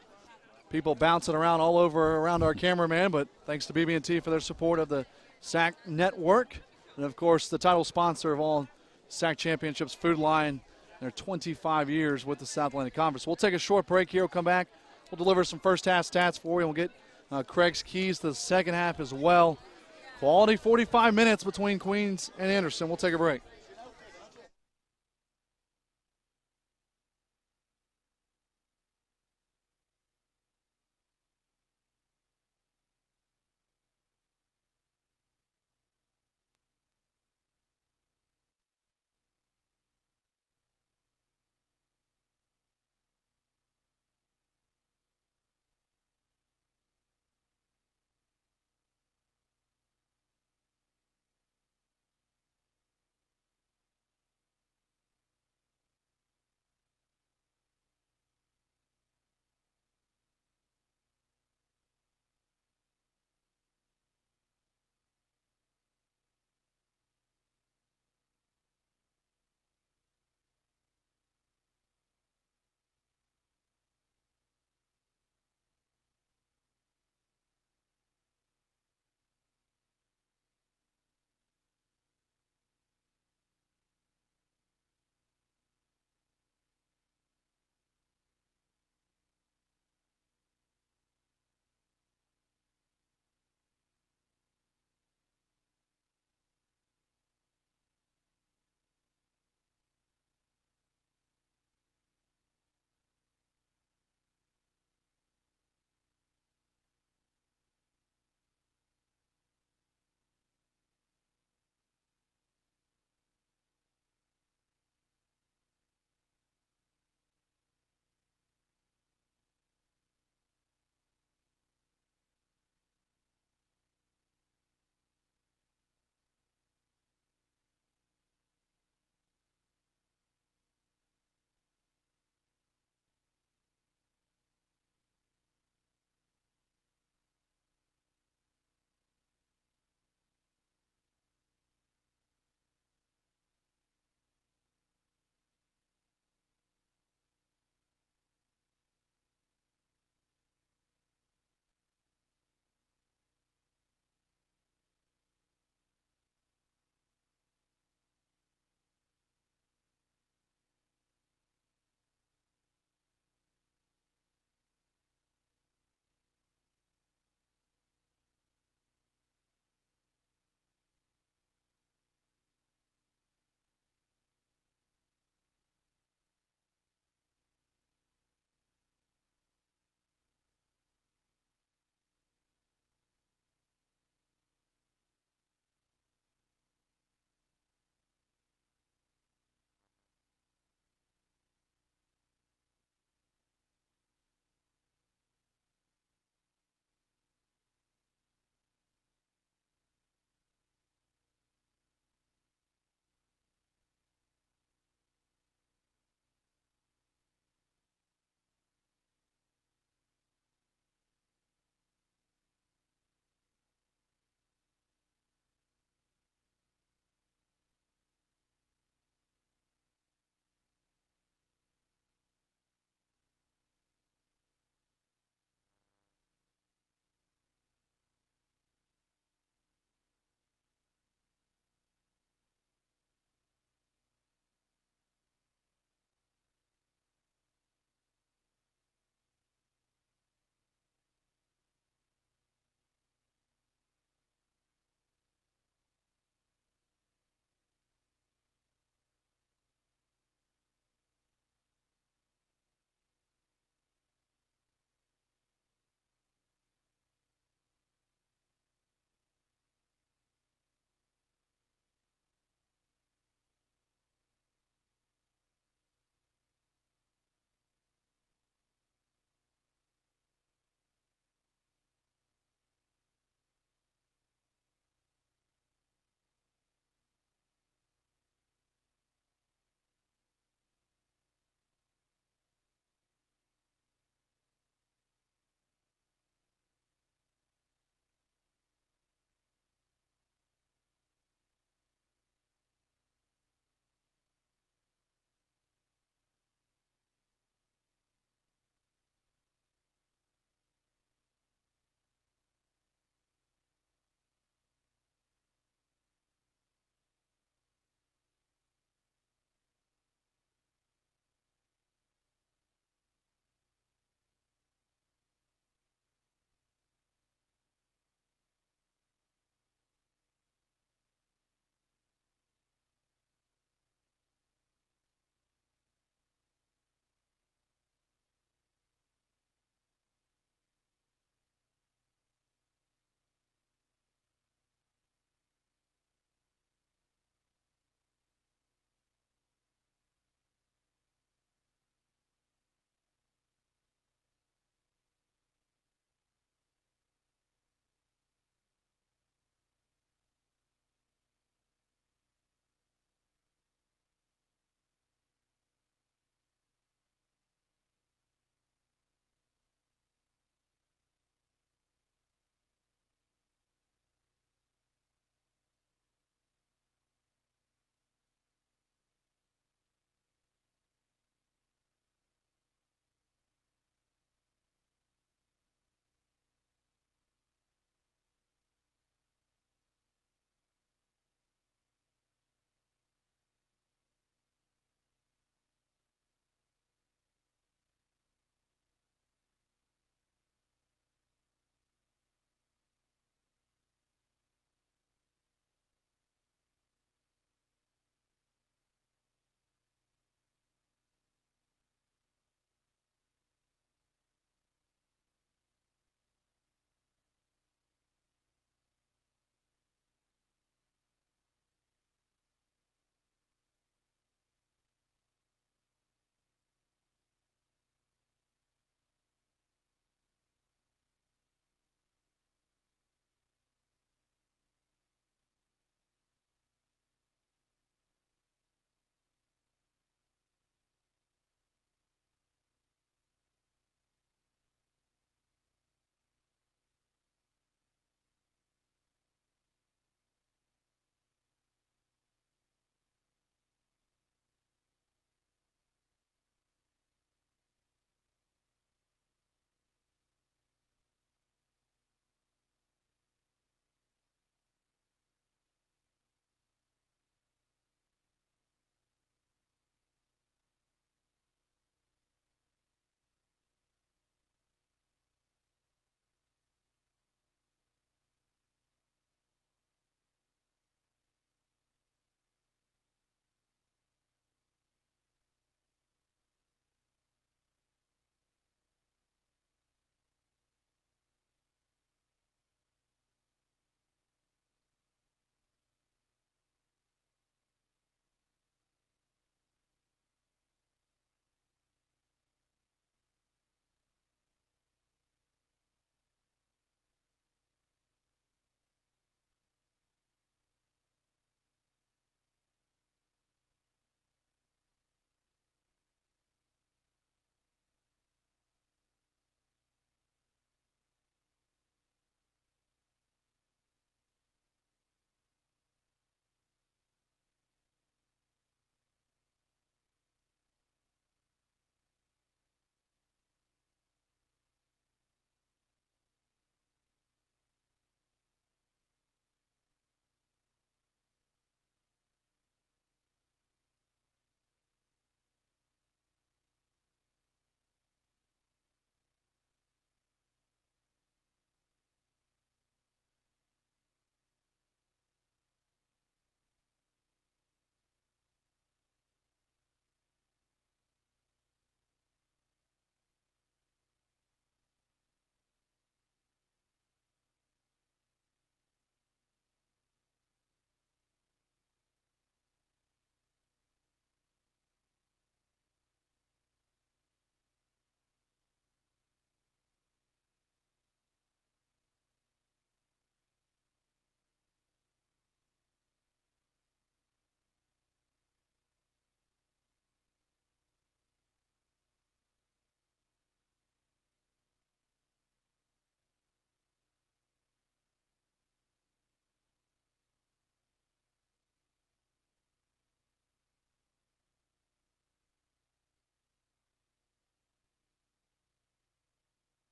people bouncing around all over around our cameraman, but thanks to BB&T for their support of the SAC network. And, of course, the title sponsor of all SAC championships, Food Lion, their 25 years with the South Atlantic Conference. We'll take a short break here. We'll come back. We'll deliver some first-half stats for you. We'll get Craig's keys to the second half as well. Quality 45 minutes between Queens and Anderson. We'll take a break.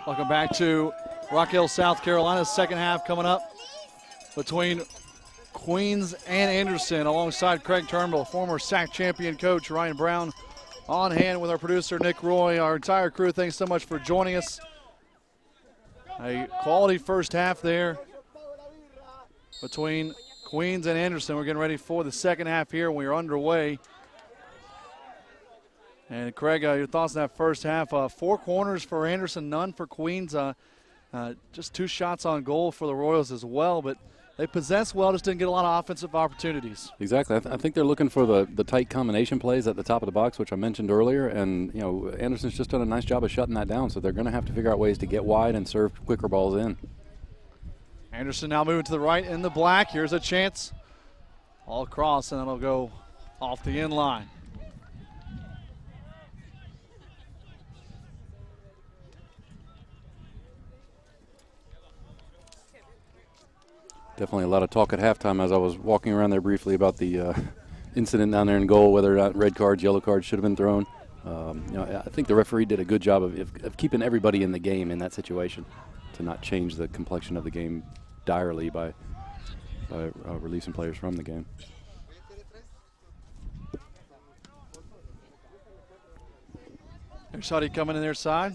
Welcome back to Rock Hill, South Carolina. Second half coming up between Queens and Anderson alongside Craig Turnbull, former SAC champion coach Ryan Brown on hand with our producer Nick Roy. Our entire crew, thanks so much for joining us. A quality first half there between Queens and Anderson. We're getting ready for the second half here. We are underway. And Craig, your thoughts on that first half? 4 corners for Anderson, none for Queens. Just 2 shots on goal for the Royals as well, but they possess well, just didn't get a lot of offensive opportunities. Exactly. I think they're looking for the tight combination plays at the top of the box, which I mentioned earlier, and Anderson's just done a nice job of shutting that down, so they're going to have to figure out ways to get wide and serve quicker balls in. Anderson now moving to the right in the black. Here's a chance. All across, and it'll go off the end line. Definitely a lot of talk at halftime as I was walking around there briefly about the incident down there in goal, whether or not red cards, yellow cards should have been thrown. I think the referee did a good job of keeping everybody in the game in that situation to not change the complexion of the game direly by releasing players from the game. There's Huddy coming in their side.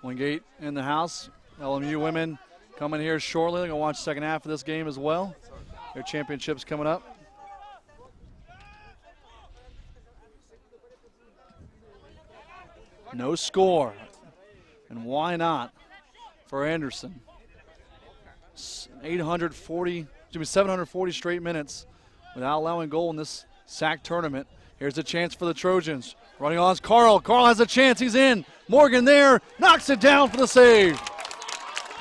Wingate in the house. LMU women coming here shortly. They're going to watch the second half of this game as well. Their championship's coming up. No score. And why not for Anderson? 740 straight minutes without allowing goal in this SAC tournament. Here's a chance for the Trojans. Running on is Carl. Carl has a chance. He's in. Morgan there. Knocks it down for the save.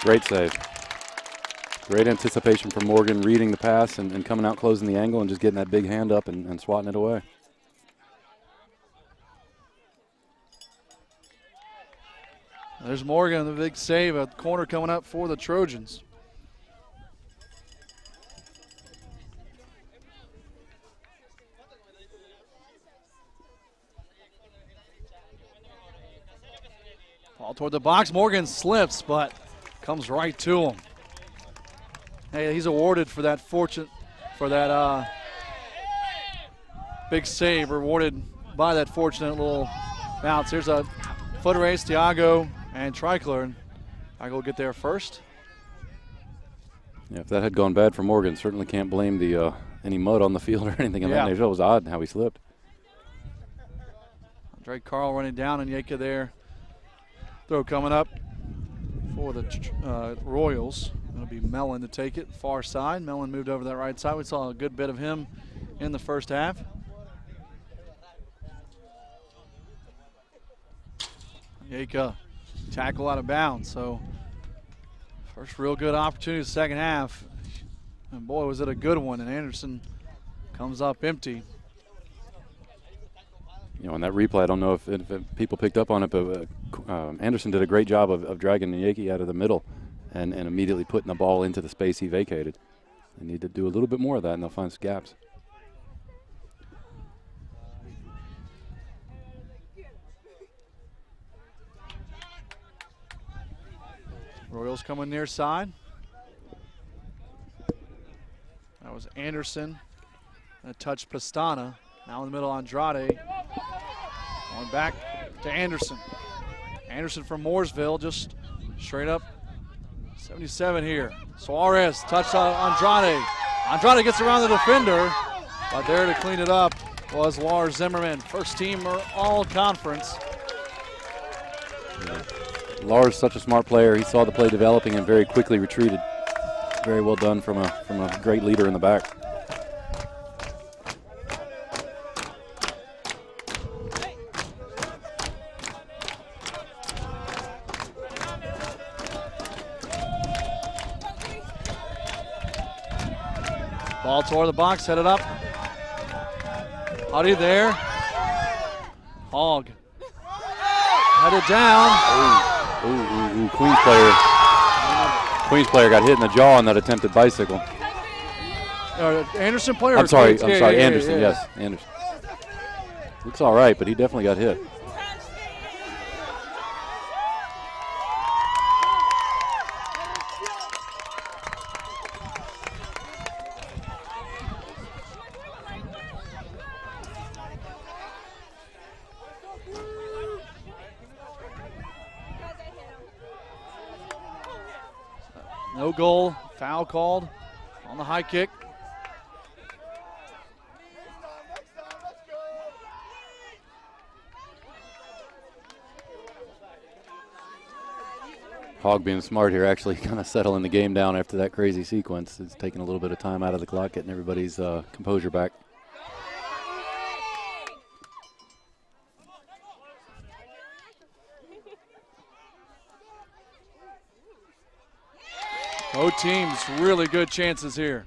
Great save. Great anticipation from Morgan, reading the pass and coming out, closing the angle, and just getting that big hand up and swatting it away. There's Morgan, the big save. A corner coming up for the Trojans. Ball toward the box. Morgan slips, but comes right to him. Hey, he's awarded for that big save, rewarded by that fortunate little bounce. Here's a foot race, Thiago and Tricler. And I will get there first. Yeah, if that had gone bad for Morgan, certainly can't blame the any mud on the field or anything of that nature. It was odd how he slipped. Drake Carl running down and Yaka there. Throw coming up for the Royals. It'll be Mellon to take it, far side. Mellon moved over that right side. We saw a good bit of him in the first half. Yaka tackle out of bounds. So first real good opportunity, second half. And boy, was it a good one. And Anderson comes up empty. On that replay, I don't know if people picked up on it, but Anderson did a great job of dragging Nyeki out of the middle and immediately putting the ball into the space he vacated. They need to do a little bit more of that, and they'll find some gaps. Royals coming near side. That was Anderson. A touch Pastana. Now in the middle, Andrade. Going back to Anderson. Anderson from Mooresville, just straight up 77 here. Suarez, touch on Andrade. Andrade gets around the defender, but there to clean it up was Lars Zimmerman, first teamer all conference. Yeah. Lars, such a smart player. He saw the play developing and very quickly retreated. Very well done from a great leader in the back. Ball toward the box, headed up. Huddy there. Hogg. Headed down. Queens player got hit in the jaw on that attempted bicycle. Anderson player? I'm sorry, Yeah, Anderson, yeah. yes, Anderson. Looks all right, but he definitely got hit. No goal, foul called on the high kick. Hogg being smart here, actually kind of settling the game down after that crazy sequence. It's taking a little bit of time out of the clock, getting everybody's composure back. Both teams really good chances here.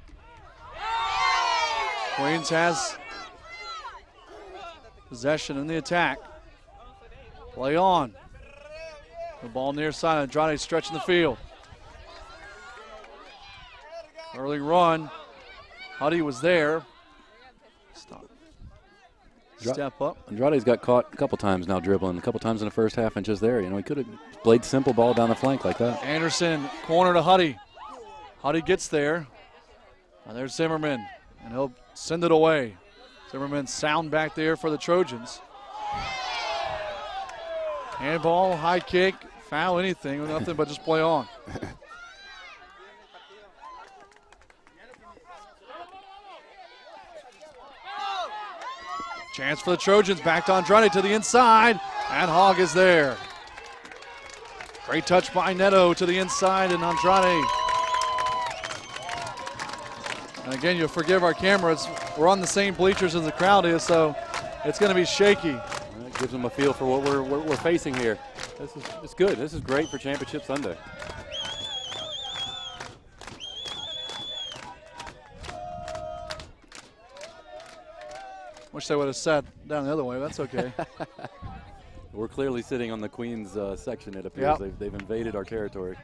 Queens has possession in the attack. Play on. The ball near side. Andrade stretching the field. Early run. Huddy was there. Stop. Step up. Andrade's got caught a couple times now dribbling, a couple times in the first half and just there. You know, he could have played simple ball down the flank like that. Anderson, corner to Huddy. Huddy gets there. And there's Zimmerman, and he'll send it away. Zimmerman sound back there for the Trojans. Handball, high kick, foul, anything, nothing but just play on. Chance for the Trojans, back to Andrade to the inside, and Hogg is there. Great touch by Neto to the inside, and Andrade. And again, you'll forgive our cameras. We're on the same bleachers as the crowd is, so it's going to be shaky. It gives them a feel for what we're facing here. It's good. This is great for Championship Sunday. Wish they would have sat down the other way. That's okay. We're clearly sitting on the Queens section, it appears. Yep. They've invaded our territory.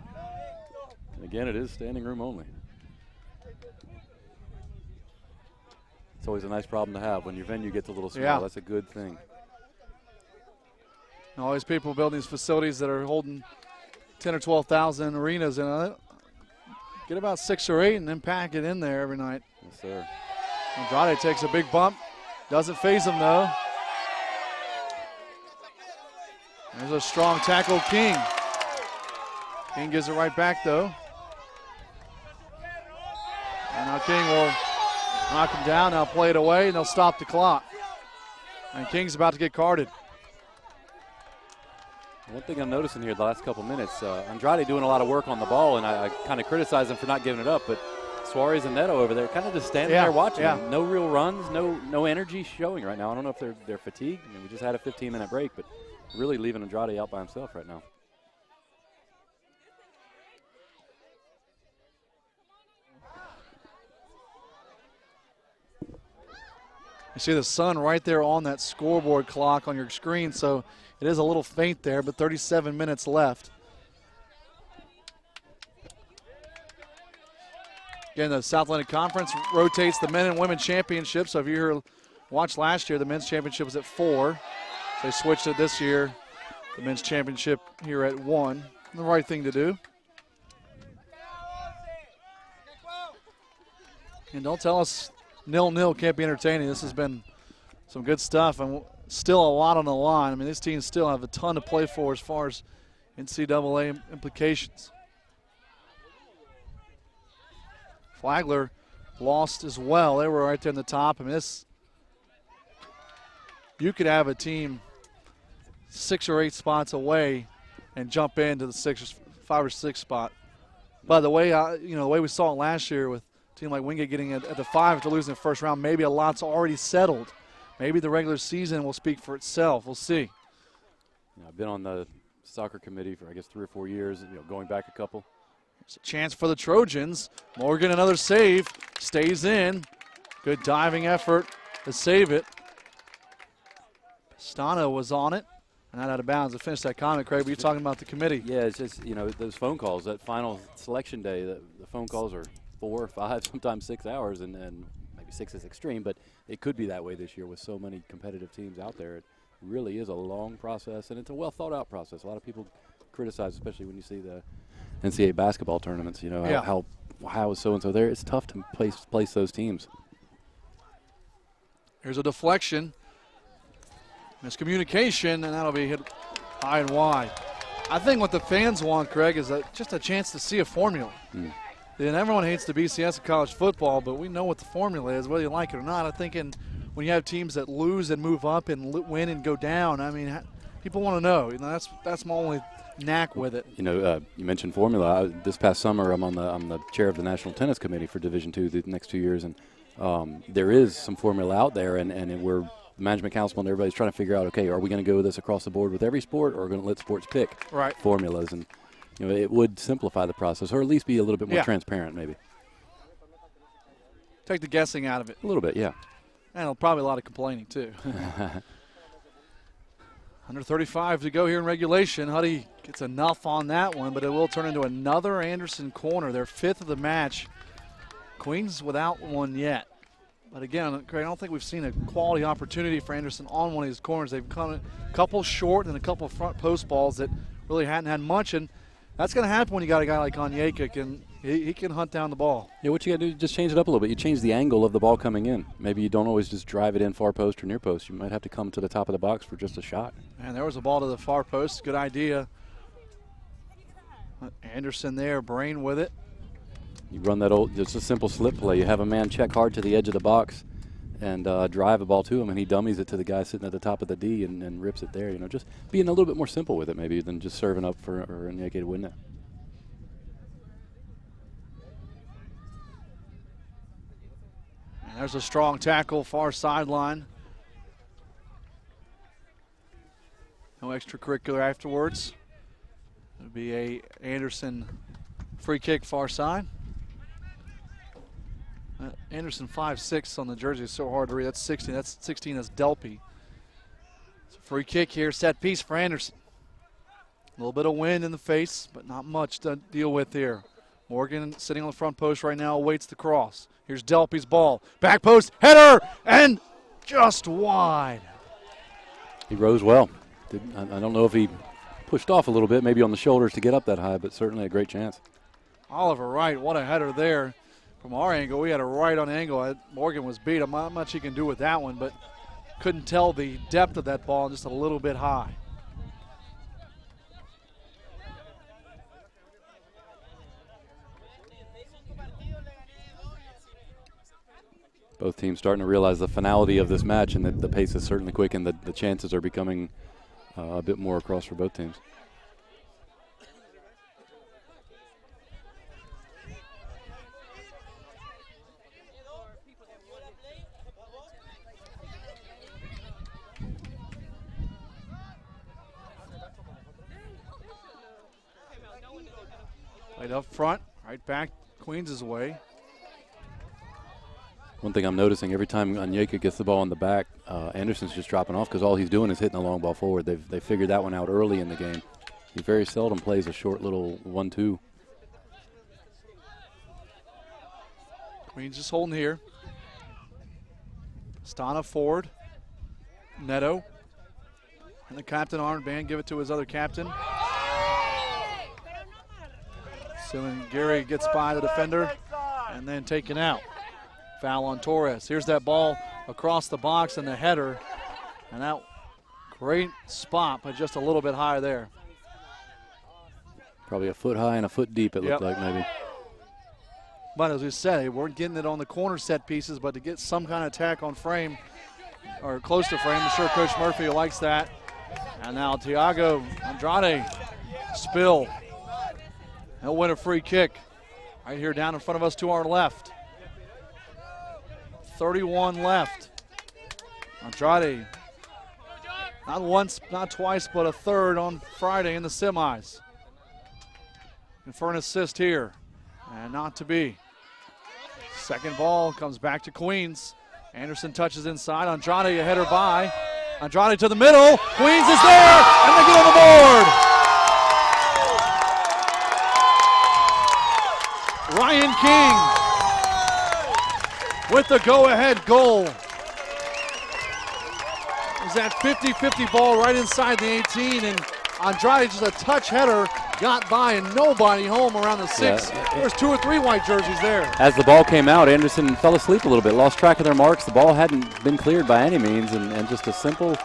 And again, it is standing room only. It's always a nice problem to have when your venue gets a little small. Yeah. That's a good thing. And all these people building these facilities that are holding 10 or 12,000 arenas in it. Get about 6 or 8 and then pack it in there every night. Yes, sir. Andrade takes a big bump. Doesn't phase him, though. There's a strong tackle, King. King gives it right back, though. And now King will knock him down. Now play it away, and they'll stop the clock. And King's about to get carded. One thing I'm noticing here the last couple minutes, Andrade doing a lot of work on the ball, and I kind of criticize him for not giving it up, but Suarez and Neto over there kind of just standing there watching him. No real runs, no energy showing right now. I don't know if they're fatigued. I mean, we just had a 15-minute break, but really leaving Andrade out by himself right now. You see the sun right there on that scoreboard clock on your screen, so it is a little faint there, but 37 minutes left. Again, the South Atlantic Conference rotates the men and women championships. So if you watched last year, the men's championship was at 4. They switched it this year. The men's championship here at 1. The right thing to do. And don't tell us 0-0 can't be entertaining. This has been some good stuff, and still a lot on the line. I mean, these teams still have a ton to play for as far as NCAA implications. Flagler lost as well. They were right there in the top. I mean, you could have a team 6 or 8 spots away and jump into the 5 or 6 spot. By the way, the way we saw it last year with a team like Wingate getting at the 5 after losing the first round, maybe a lot's already settled. Maybe the regular season will speak for itself. We'll see. I've been on the soccer committee for, I guess, 3 or 4 years, going back a couple. It's a chance for the Trojans. Morgan, another save, stays in. Good diving effort to save it. Pistano was on it, and not out of bounds. To finish that comment, Craig, were you talking about the committee? Yeah, it's just, those phone calls, that final selection day, the phone calls are 4 or 5, sometimes 6 hours, and maybe 6 is extreme, but it could be that way this year with so many competitive teams out there. It really is a long process, and it's a well thought out process. A lot of people criticize, especially when you see the NCAA basketball tournaments, you know, how is so-and-so there. It's tough to place those teams. Here's a deflection. Miscommunication, and that'll be hit high and wide. I think what the fans want, Craig, is just a chance to see a formula. And everyone hates the BCS of college football, but we know what the formula is, whether you like it or not. I think when you have teams that lose and move up and win and go down, I mean, people want to know. You know, that's my only knack with it. You know, you mentioned formula. This past summer, I'm the chair of the National Tennis Committee for Division II the next 2 years, and there is some formula out there, and we're the management council and everybody's trying to figure out, okay, are we going to go with this across the board with every sport, or are we going to let sports pick formulas? And you know, it would simplify the process, or at least be a little bit more transparent, maybe. Take the guessing out of it. A little bit, yeah. And probably a lot of complaining, too. Under 35 to go here in regulation. Huddy gets enough on that one, but it will turn into another Anderson corner, their 5th of the match. Queens without one yet. But again, Craig, I don't think we've seen a quality opportunity for Anderson on one of these corners. They've come a couple short and a couple front post balls that really hadn't had much, and that's going to happen when you got a guy like Onyeka, he can hunt down the ball. Yeah, what you got to do is just change it up a little bit. You change the angle of the ball coming in. Maybe you don't always just drive it in far post or near post. You might have to come to the top of the box for just a shot. And there was a ball to the far post. Good idea. Anderson there, Brain with it. You run that just a simple slip play. You have a man check hard to the edge of the box and drive a ball to him, and he dummies it to the guy sitting at the top of the D and rips it there. You know, just being a little bit more simple with it maybe than just serving up for Onyeka to win that. And there's a strong tackle, far sideline. No extracurricular afterwards. It'll be a Anderson free kick far side. Anderson 5'6" on the jersey is so hard to read. That's 16. That's 16 as Delpy. It's a free kick here, set piece for Anderson. A little bit of wind in the face, but not much to deal with here. Morgan sitting on the front post right now, awaits the cross. Here's Delpy's ball. Back post, header, and just wide. He rose well. I don't know if he pushed off a little bit, maybe on the shoulders to get up that high, but certainly a great chance. Oliver Wright, what a header there. From our angle, we had a right on angle. Morgan was beat. I'm not much he can do with that one, but couldn't tell the depth of that ball, just a little bit high. Both teams starting to realize the finality of this match, and that the pace is certainly quick, and the chances are becoming a bit more across for both teams. Played up front, right back Queens' way. One thing I'm noticing, every time Onyeka gets the ball in the back, Anderson's just dropping off because all he's doing is hitting the long ball forward. They figured that one out early in the game. He very seldom plays a short little 1-2. Queens just holding here. Stana forward. Neto. And the captain armband, give it to his other captain. Gary gets by the defender and then taken out. Foul on Torres. Here's that ball across the box and the header. And that great spot, but just a little bit high there. Probably a foot high and a foot deep, it looked like maybe. But as we said, they weren't getting it on the corner set pieces, but to get some kind of attack on frame or close to frame, I'm sure Coach Murphy likes that. And now Tiago Andrade spill. He'll win a free kick right here down in front of us to our left. 31 left. Andrade, not once, not twice, but a third on Friday in the semis. And for an assist here, and not to be. Second ball comes back to Queens. Anderson touches inside. Andrade a header by. Andrade to the middle. Queens is there, and they get on the board. Ryan King with the go-ahead goal. It was that 50-50 ball right inside the 18, and Andrade, just a touch header, got by, and nobody home around the 6. Yeah. There's 2 or 3 white jerseys there. As the ball came out, Anderson fell asleep a little bit, lost track of their marks. The ball hadn't been cleared by any means, and just a simple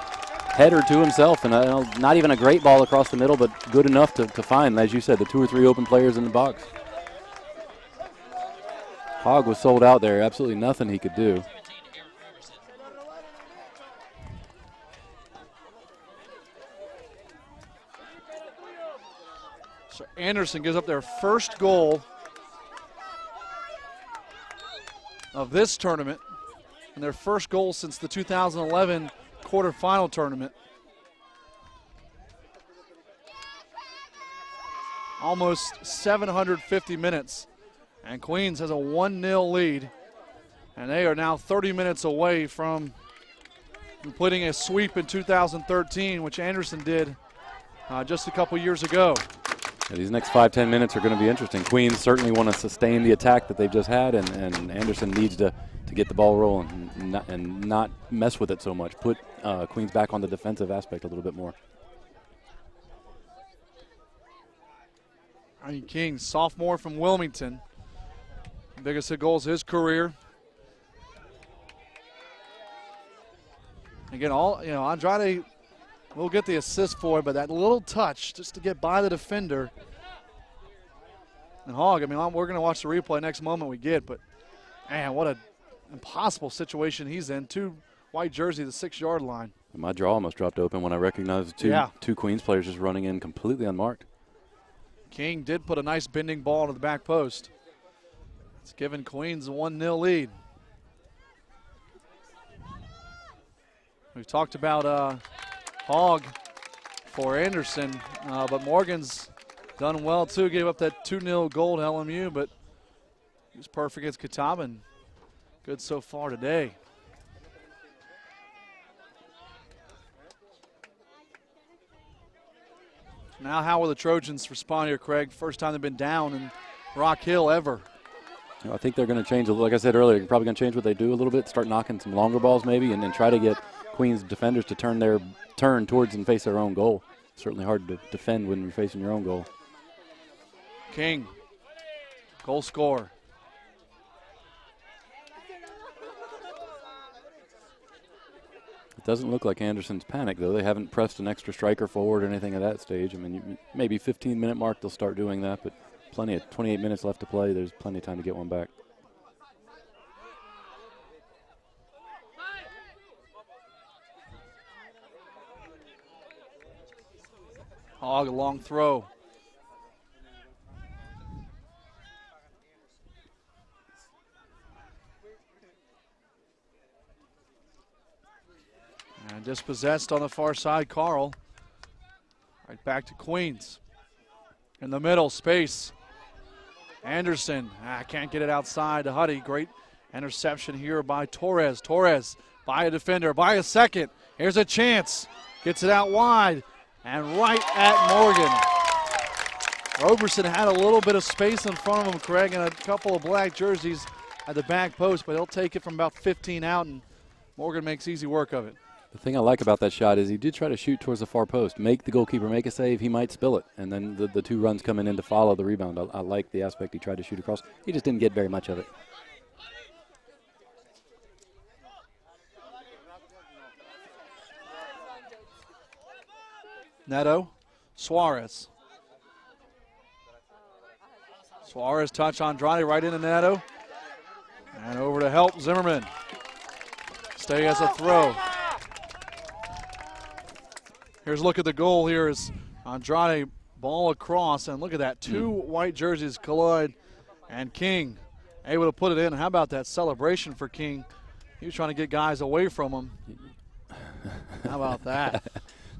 header to himself, and not even a great ball across the middle, but good enough to find, as you said, the 2 or 3 open players in the box. Hogg was sold out there, absolutely nothing he could do. So Anderson gives up their first goal of this tournament, and their first goal since the 2011 quarterfinal tournament. Almost 750 minutes, and Queens has a 1-0 lead, and they are now 30 minutes away from completing a sweep in 2013, which Anderson did just a couple years ago. Yeah, these next 5-10 minutes are going to be interesting. Queens certainly want to sustain the attack that they've just had, and Anderson needs to get the ball rolling and not mess with it so much. Put Queens back on the defensive aspect a little bit more. Ryan King, sophomore from Wilmington. Biggest hit goals of his career. Again, Andrade will get the assist for it, but that little touch just to get by the defender. And Hogg, we're going to watch the replay next moment we get, but man, what an impossible situation he's in. 2 white jersey, the 6-yard line. My jaw almost dropped open when I recognized two Queens players just running in completely unmarked. King did put a nice bending ball to the back post. It's given Queens a 1-0 lead. We've talked about Hogg for Anderson, but Morgan's done well too. Gave up that 2-0 goal to LMU, but he was perfect against Catawba and good so far today. Now how will the Trojans respond here, Craig? First time they've been down in Rock Hill ever. I think they're going to change, like I said earlier, they're probably going to change what they do a little bit, start knocking some longer balls maybe, and then try to get Queens defenders to turn towards and face their own goal. Certainly hard to defend when you're facing your own goal. King, goal scorer. It doesn't look like Anderson's panicked, though. They haven't pressed an extra striker forward or anything at that stage. Maybe 15-minute mark they'll start doing that, but plenty of 28 minutes left to play. There's plenty of time to get one back. Hogg, a long throw. And dispossessed on the far side, Carl. Right back to Queens. In the middle, space. Anderson, can't get it outside to Huddy. Great interception here by Torres. Torres by a defender, by a second. Here's a chance. Gets it out wide and right at Morgan. Roberson had a little bit of space in front of him, Craig, and a couple of black jerseys at the back post, but he'll take it from about 15 out, and Morgan makes easy work of it. The thing I like about that shot is he did try to shoot towards the far post, make the goalkeeper make a save. He might spill it, and then the 2 runs coming in to follow the rebound. I like the aspect he tried to shoot across. He just didn't get very much of it. Neto, Suarez. Suarez touch Andrade right into Neto. And over to help Zimmerman. Stay as a throw. Here's a look at the goal here as Andrade ball across, and look at that. 2 white jerseys collide, and King able to put it in. How about that celebration for King? He was trying to get guys away from him. How about that?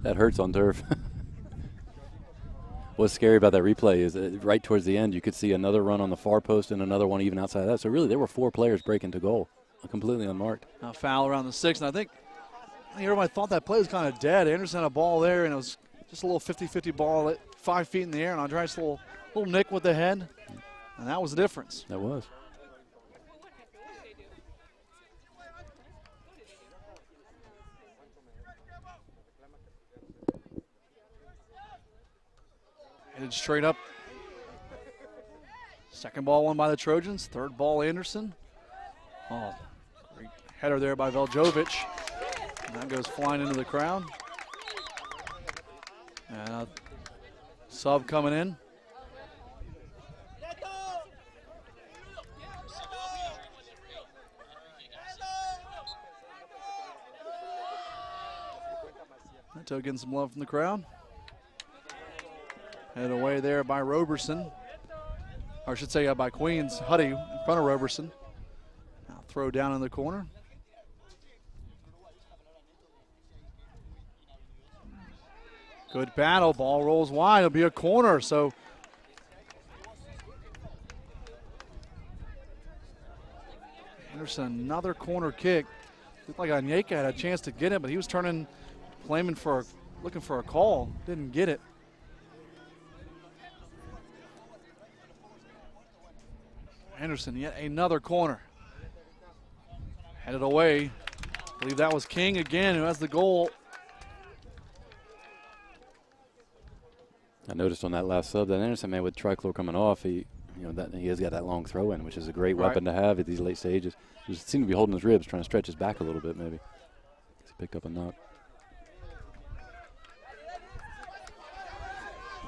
That hurts on turf. What's scary about that replay is that right towards the end you could see another run on the far post and another one even outside of that. So really there were 4 players breaking to goal, completely unmarked. A foul around the 6, and I think everybody thought that play was kind of dead. Anderson had a ball there, and it was just a little 50-50 ball at 5 feet in the air, and Andrade's a little nick with the head, and that was the difference. That was. Headed straight up. Second ball won by the Trojans. Third ball, Anderson. Oh, great header there by Veljovic. And that goes flying into the crowd. And a sub coming in. Neto getting some love from the crowd. Headed away there by Roberson. Or I should say by Queens. Huddy in front of Roberson. Now throw down in the corner. Good battle. Ball rolls wide. It'll be a corner. So Anderson, another corner kick. Looked like Onyeka had a chance to get it, but he was turning, looking for a call. Didn't get it. Anderson, yet another corner. Headed away. I believe that was King again, who has the goal. I noticed on that last sub that Anderson man with Trichlor coming off, he has got that long throw in, which is a great weapon to have at these late stages. He seemed to be holding his ribs, trying to stretch his back a little bit maybe. He picked up a knock.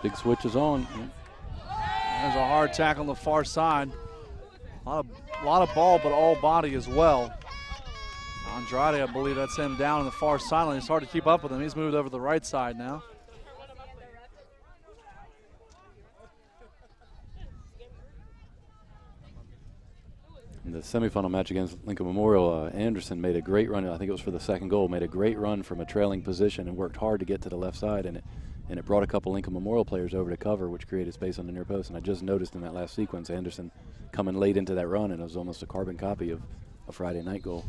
Big switch is on. There's a hard tackle on the far side. A lot of ball, but all body as well. Andrade, I believe that's him down on the far sideline. It's hard to keep up with him. He's moved over to the right side now. In the semifinal match against Lincoln Memorial, Anderson made a great run. I think it was for the second goal. Made a great run from a trailing position and worked hard to get to the left side, and it brought a couple Lincoln Memorial players over to cover, which created space on the near post. And I just noticed in that last sequence, Anderson coming late into that run, and it was almost a carbon copy of a Friday night goal.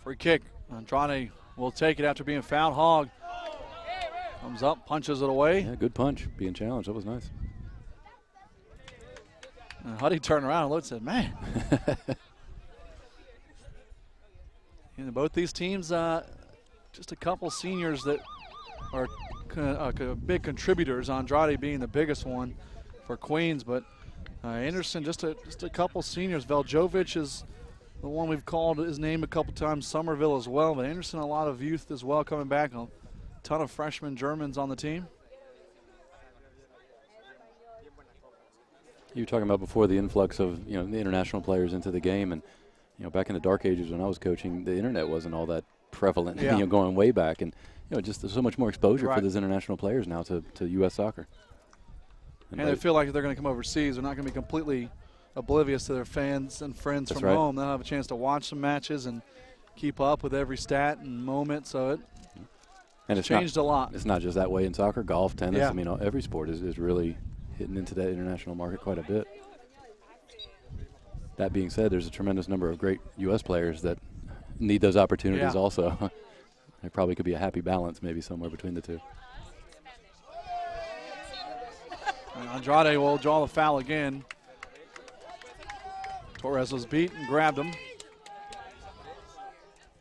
Free kick. Andrade will take it after being fouled. Hogg comes up, punches it away. Yeah, good punch. Being challenged. That was nice. And Huddy turned around and looked and said, man. And both these teams, just a couple seniors that are big contributors. Andrade being the biggest one for Queens, but Anderson, just a couple seniors. Veljovic is the one we've called his name a couple times, Somerville as well, but Anderson, a lot of youth as well coming back. A ton of freshmen Germans on the team. You were talking about before the influx of the international players into the game, and back in the dark ages when I was coaching, the internet wasn't all that prevalent. Yeah. Going way back, and just there's so much more exposure for these international players now to U.S. soccer. And they feel like they're going to come overseas. They're not going to be completely oblivious to their fans and friends from home. They'll have a chance to watch some matches and keep up with every stat and moment. So it's changed a lot. It's not just that way in soccer, golf, tennis. Yeah. I mean, every sport is really hitting into that international market quite a bit. That being said, there's a tremendous number of great U.S. players that need those opportunities also. There probably could be a happy balance maybe somewhere between the two. And Andrade will draw the foul again. Torres was beat and grabbed him.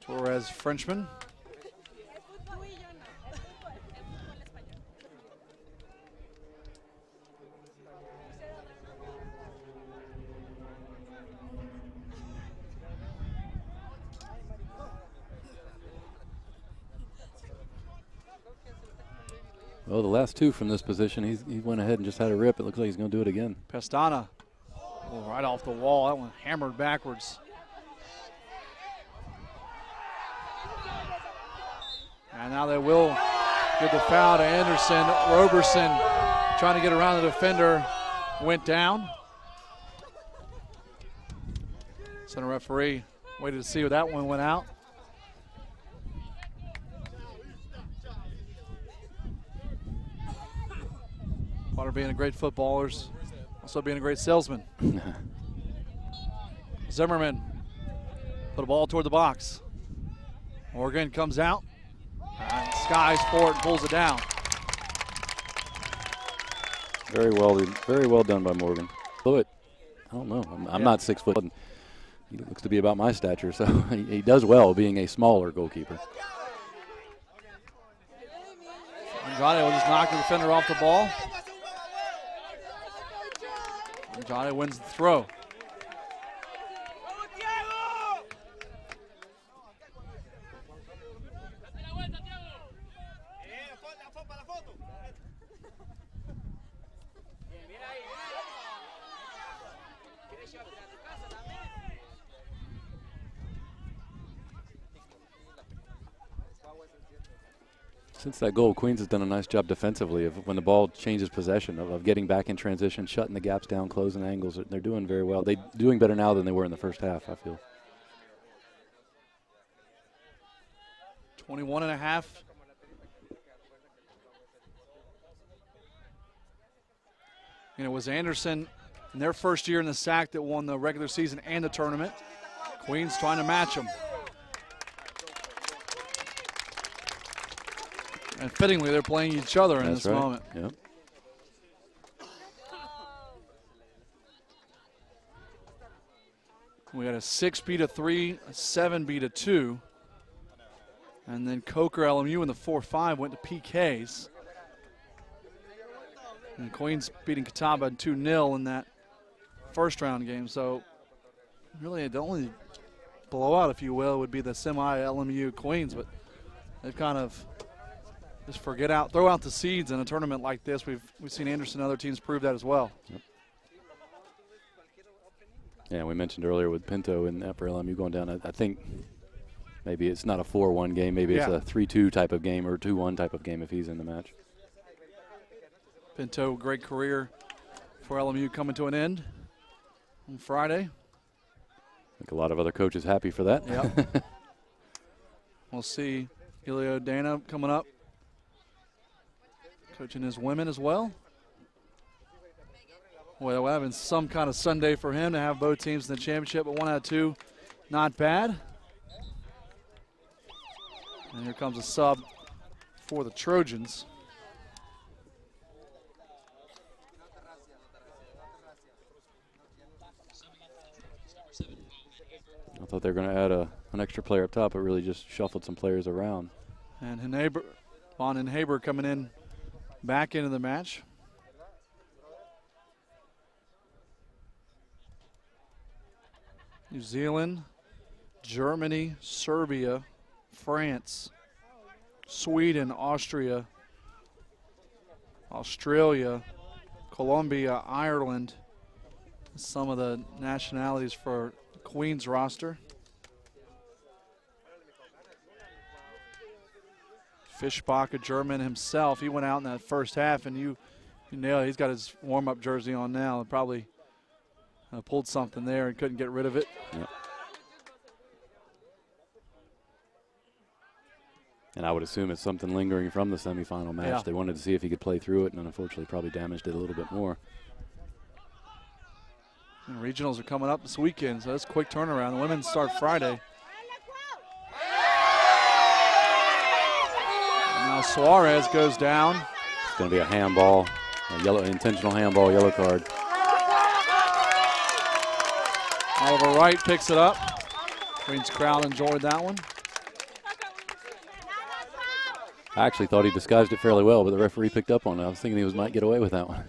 Torres, Frenchman. Well, the last two from this position, he went ahead and just had a rip. It looks like he's going to do it again. Pestana, right off the wall. That one hammered backwards. And now they will give the foul to Anderson. Roberson trying to get around the defender, went down. Center referee waited to see where that one went out. Part of being a great footballer is also being a great salesman. Zimmerman put a ball toward the box. Morgan comes out, and skies for it and pulls it down. Very well done by Morgan. Blew it. I don't know. I'm not 6 foot. He looks to be about my stature, so he does well being a smaller goalkeeper. Andrade will just knock the defender off the ball. Andrade wins the throw. Since that goal, Queens has done a nice job defensively of when the ball changes possession of getting back in transition, shutting the gaps down, closing angles. They're doing very well. They're doing better now than they were in the first half, I feel. 21.5. And it was Anderson in their first year in the SAC that won the regular season and the tournament. Queens trying to match them. And fittingly, they're playing each other in this moment. Yep. We had a 6-3, a 7-2. And then Coker LMU in the 4-5 went to PKs. And Queens beating Catawba 2-0 in that first round game. So really the only blowout, if you will, would be the semi-LMU Queens. But they've kind of just throw out the seeds in a tournament like this. We've seen Anderson and other teams prove that as well. Yep. Yeah, we mentioned earlier with Pinto and Upper LMU going down. I think maybe it's not a 4-1 game. Maybe it's a 3-2 type of game or 2-1 type of game if he's in the match. Pinto, great career for LMU coming to an end on Friday. I think a lot of other coaches happy for that. Yep. We'll see Ilio Dana coming up, coaching his women as well. Well, we're having some kind of Sunday for him to have both teams in the championship, but 1 out of 2, not bad. And here comes a sub for the Trojans. I thought they were going to add an extra player up top, but really just shuffled some players around. And Von Haber coming in back into the match. New Zealand, Germany, Serbia, France, Sweden, Austria, Australia, Colombia, Ireland. Some of the nationalities for the Queens roster. Fischbach, a German himself, he went out in that first half, and you nailed it. He's got his warm-up jersey on now and probably pulled something there and couldn't get rid of it. Yep. And I would assume it's something lingering from the semifinal match. Yeah. They wanted to see if he could play through it, and unfortunately probably damaged it a little bit more. And regionals are coming up this weekend, so that's a quick turnaround. The women start Friday. And now Suarez goes down. It's going to be a handball, intentional handball, yellow card. Oliver Wright picks it up. Queens crowd enjoyed that one. I actually thought he disguised it fairly well, but the referee picked up on it. I was thinking he might get away with that one.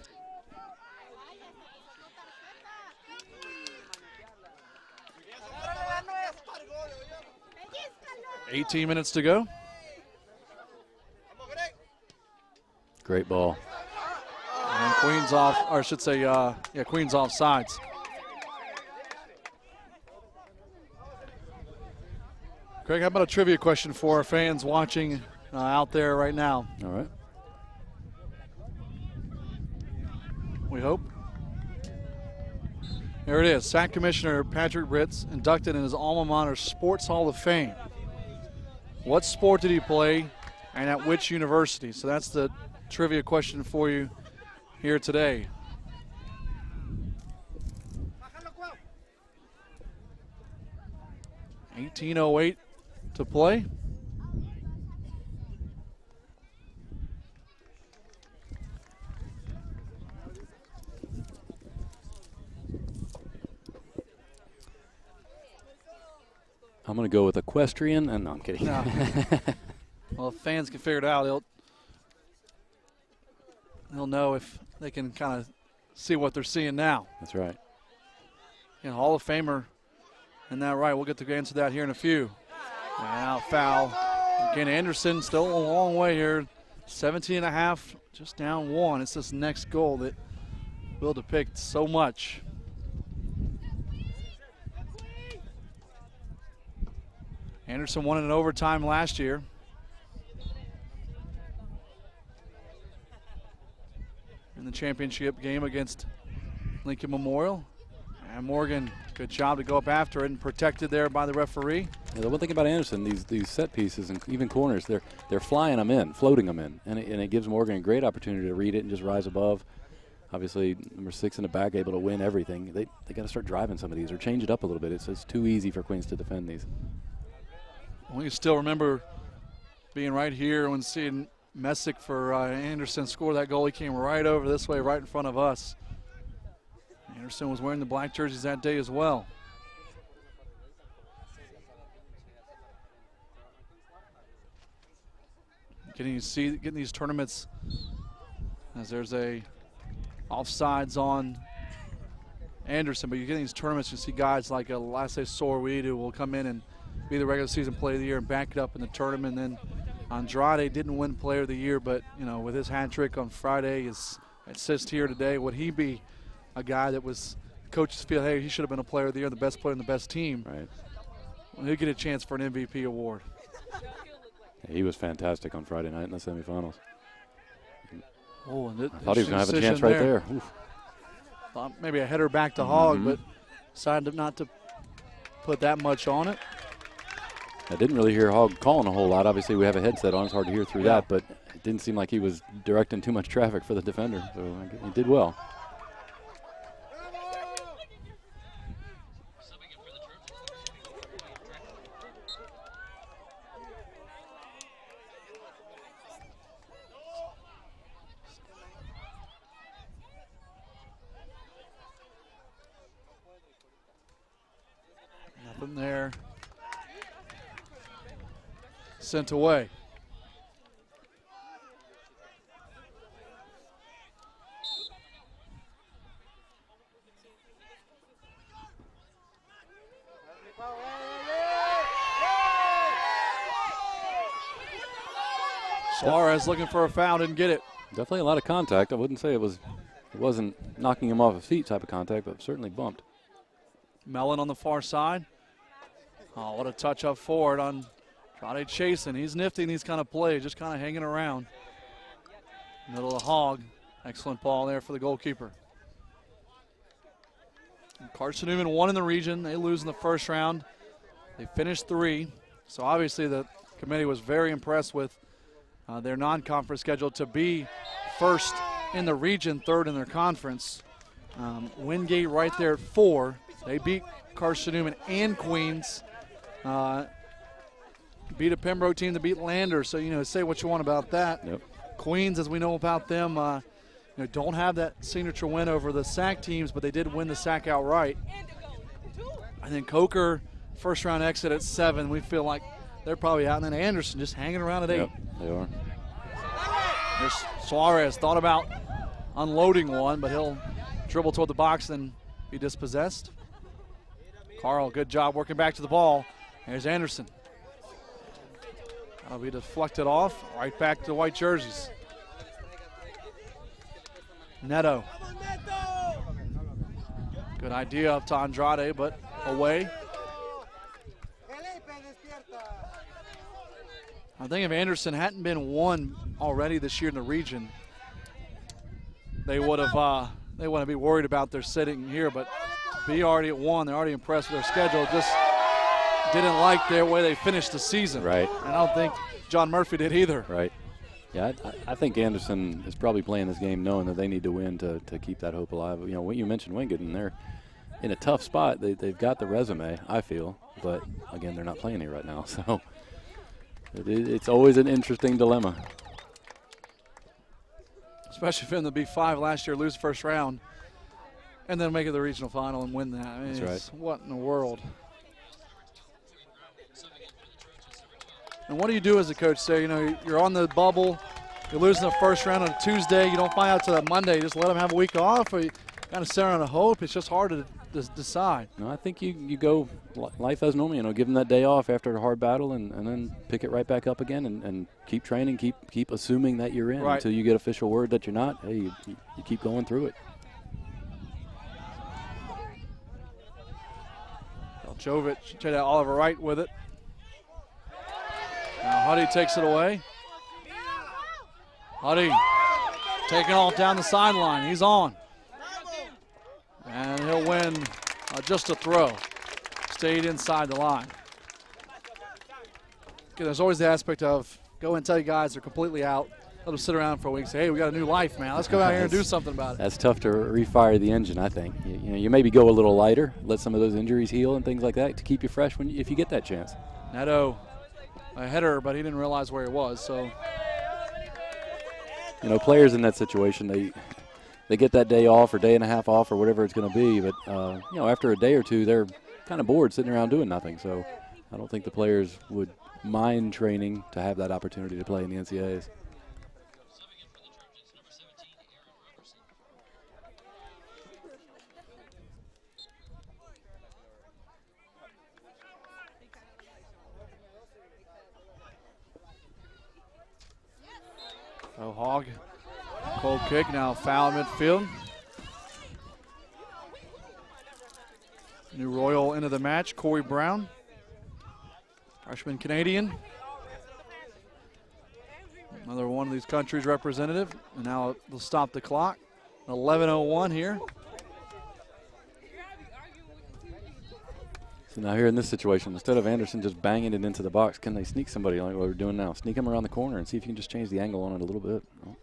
$18 minutes to go. Great ball. And Queens off, or I should say, Queens off sides. Craig, how about a trivia question for our fans watching out there right now? All right. We hope. There it is. SAC Commissioner Patrick Ritz inducted in his alma mater Sports Hall of Fame. What sport did he play and at which university? So that's the trivia question for you here today. $18.08 to play. I'm going to go with equestrian. And no, I'm kidding. No. Well, if fans can figure it out, they'll know if they can kind of see what they're seeing now. That's right. Hall of Famer in that right. We'll get to answer that here in a few. And out foul. Again, Anderson still a long way here. 17.5, just down 1. It's this next goal that will depict so much. Anderson won it in overtime last year. In the championship game against Lincoln Memorial. And Morgan, good job to go up after it and protected there by the referee. Yeah, the one thing about Anderson, these set pieces and even corners, they're flying them in, floating them in, and it gives Morgan a great opportunity to read it and just rise above. Obviously, number 6 in the back able to win everything. They got to start driving some of these or change it up a little bit. It's too easy for Queens to defend these. We can still remember being right here when seeing Messick for Anderson score that goal. He came right over this way, right in front of us. Anderson was wearing the black jerseys that day as well. Getting these tournaments as there's a offsides on Anderson, but you get these tournaments, you see guys like Lasse Sorweed who will come in and be the regular season player of the year and back it up in the tournament. And then Andrade didn't win player of the year, but with his hat trick on Friday, his assist here today, would he be a guy that was coaches feel, hey, he should have been a player of the year, the best player in the best team? Right. Well, he'll get a chance for an MVP award. Yeah, he was fantastic on Friday night in the semifinals. Oh, and I thought he was going to have a chance right there. Oof. Thought maybe a header back to Hogg, but decided not to put that much on it. I didn't really hear Hogg calling a whole lot. Obviously, we have a headset on. It's hard to hear through that, but it didn't seem like he was directing too much traffic for the defender. So he did well. Nothing there. Sent away. Suarez looking for a foul, didn't get it. Definitely a lot of contact. I wouldn't say it wasn't knocking him off his feet type of contact, but certainly bumped. Mellon on the far side. Oh, what a touch up forward on Andrade chasing. He's nifty in these kind of plays, just kind of hanging around. Middle of Hogg. Excellent ball there for the goalkeeper. And Carson Newman won in the region. They lose in the first round. They finished 3. So obviously the committee was very impressed with their non-conference schedule to be first in the region, 3rd in their conference. Wingate right there at 4. They beat Carson Newman and Queens. Beat a Pembroke team to beat Lander. So, say what you want about that. Yep. Queens, as we know about them, don't have that signature win over the SAC teams, but they did win the SAC outright. And then Coker, first round exit at 7. We feel like they're probably out. And then Anderson just hanging around at 8. Yep, they are. There's Suarez thought about unloading one, but he'll dribble toward the box and be dispossessed. Carl, good job working back to the ball. There's Anderson. That'll be deflected off, right back to the white jerseys. Neto. Good idea up to Andrade, but away. I think if Anderson hadn't been 1 already this year in the region, they wouldn't be worried about their sitting here, but to be already at 1, they're already impressed with their schedule. Just didn't like their way they finished the season. Right. And I don't think John Murphy did either. Right. Yeah, I think Anderson is probably playing this game knowing that they need to win to keep that hope alive. When you mentioned Wingate, and they're in a tough spot. They've got the resume, I feel, but again, they're not playing here right now. So it's always an interesting dilemma. Especially for them to be 5 last year, lose first round, and then make it the regional final and win that. I mean, That's right. What in the world? And what do you do as a coach? Say, you're on the bubble, you're losing the first round on a Tuesday, you don't find out till that Monday. Just let them have a week off, or you kind of sit around and hope. It's just hard to decide. No, I think you go life as normal. Give them that day off after a hard battle, and then pick it right back up again, and keep training, keep assuming that you're in until you get official word that you're not. Hey, you keep going through it. Jovic tried out Oliver Wright with it. Now Huddy takes it away. Huddy taking off down the sideline. He's on. And he'll win just a throw. Stayed inside the line. Okay, there's always the aspect of go and tell you guys they're completely out. Let them sit around for a week and say, hey, we got a new life, man. Let's go out here and do something about it. That's tough to refire the engine, I think. You maybe go a little lighter, let some of those injuries heal and things like that to keep you fresh if you get that chance. Neto, a header, but he didn't realize where he was. So, players in that situation, they get that day off or day and a half off or whatever it's going to be. But, after a day or two, they're kind of bored sitting around doing nothing. So I don't think the players would mind training to have that opportunity to play in the NCAAs. So Hogg, cold kick, now foul midfield. New Royal into the match, Corey Brown, freshman Canadian. Another one of these countries representative. And now they'll stop the clock. 11:01 here. So now here in this situation, instead of Anderson just banging it into the box, can they sneak somebody like what we're doing now? Sneak him around the corner and see if you can just change the angle on it a little bit. Oh.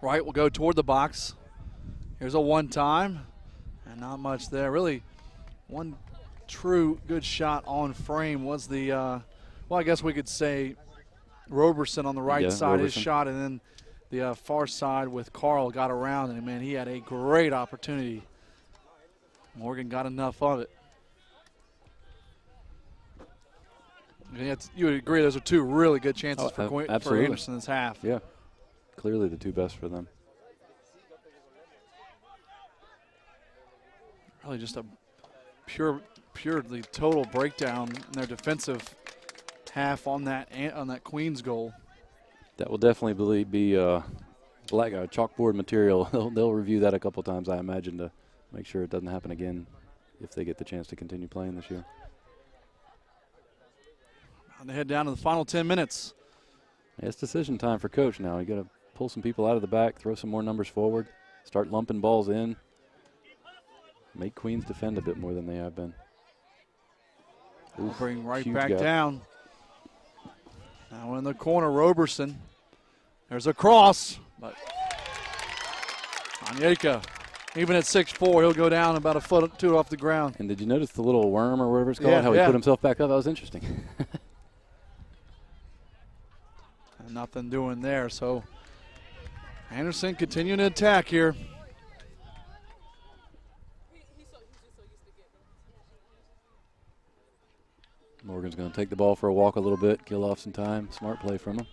Wright will go toward the box. Here's a one-time, and not much there. Really, one true good shot on frame was the, I guess we could say Roberson on the right side, his shot, and then the far side with Carl got around, and, man, he had a great opportunity. Morgan got enough of it. You would agree those are two really good chances for Anderson this half. Yeah, clearly the two best for them. Really just a purely total breakdown in their defensive half on that Queens goal. That will definitely be black chalkboard material. They'll review that a couple times, I imagine, to make sure it doesn't happen again if they get the chance to continue playing this year. And they head down to the final 10 minutes. Yeah, it's decision time for Coach now. You got to pull some people out of the back, throw some more numbers forward, start lumping balls in, make Queens defend a bit more than they have been. Oof, bring right back down. Now in the corner, Roberson. There's a cross, but Onyeka, even at 6'4", he'll go down about a foot or two off the ground. And did you notice the little worm or whatever it's called, how he put himself back up? That was interesting. And nothing doing there, so Anderson continuing to attack here. Morgan's going to take the ball for a walk a little bit, kill off some time. Smart play from him.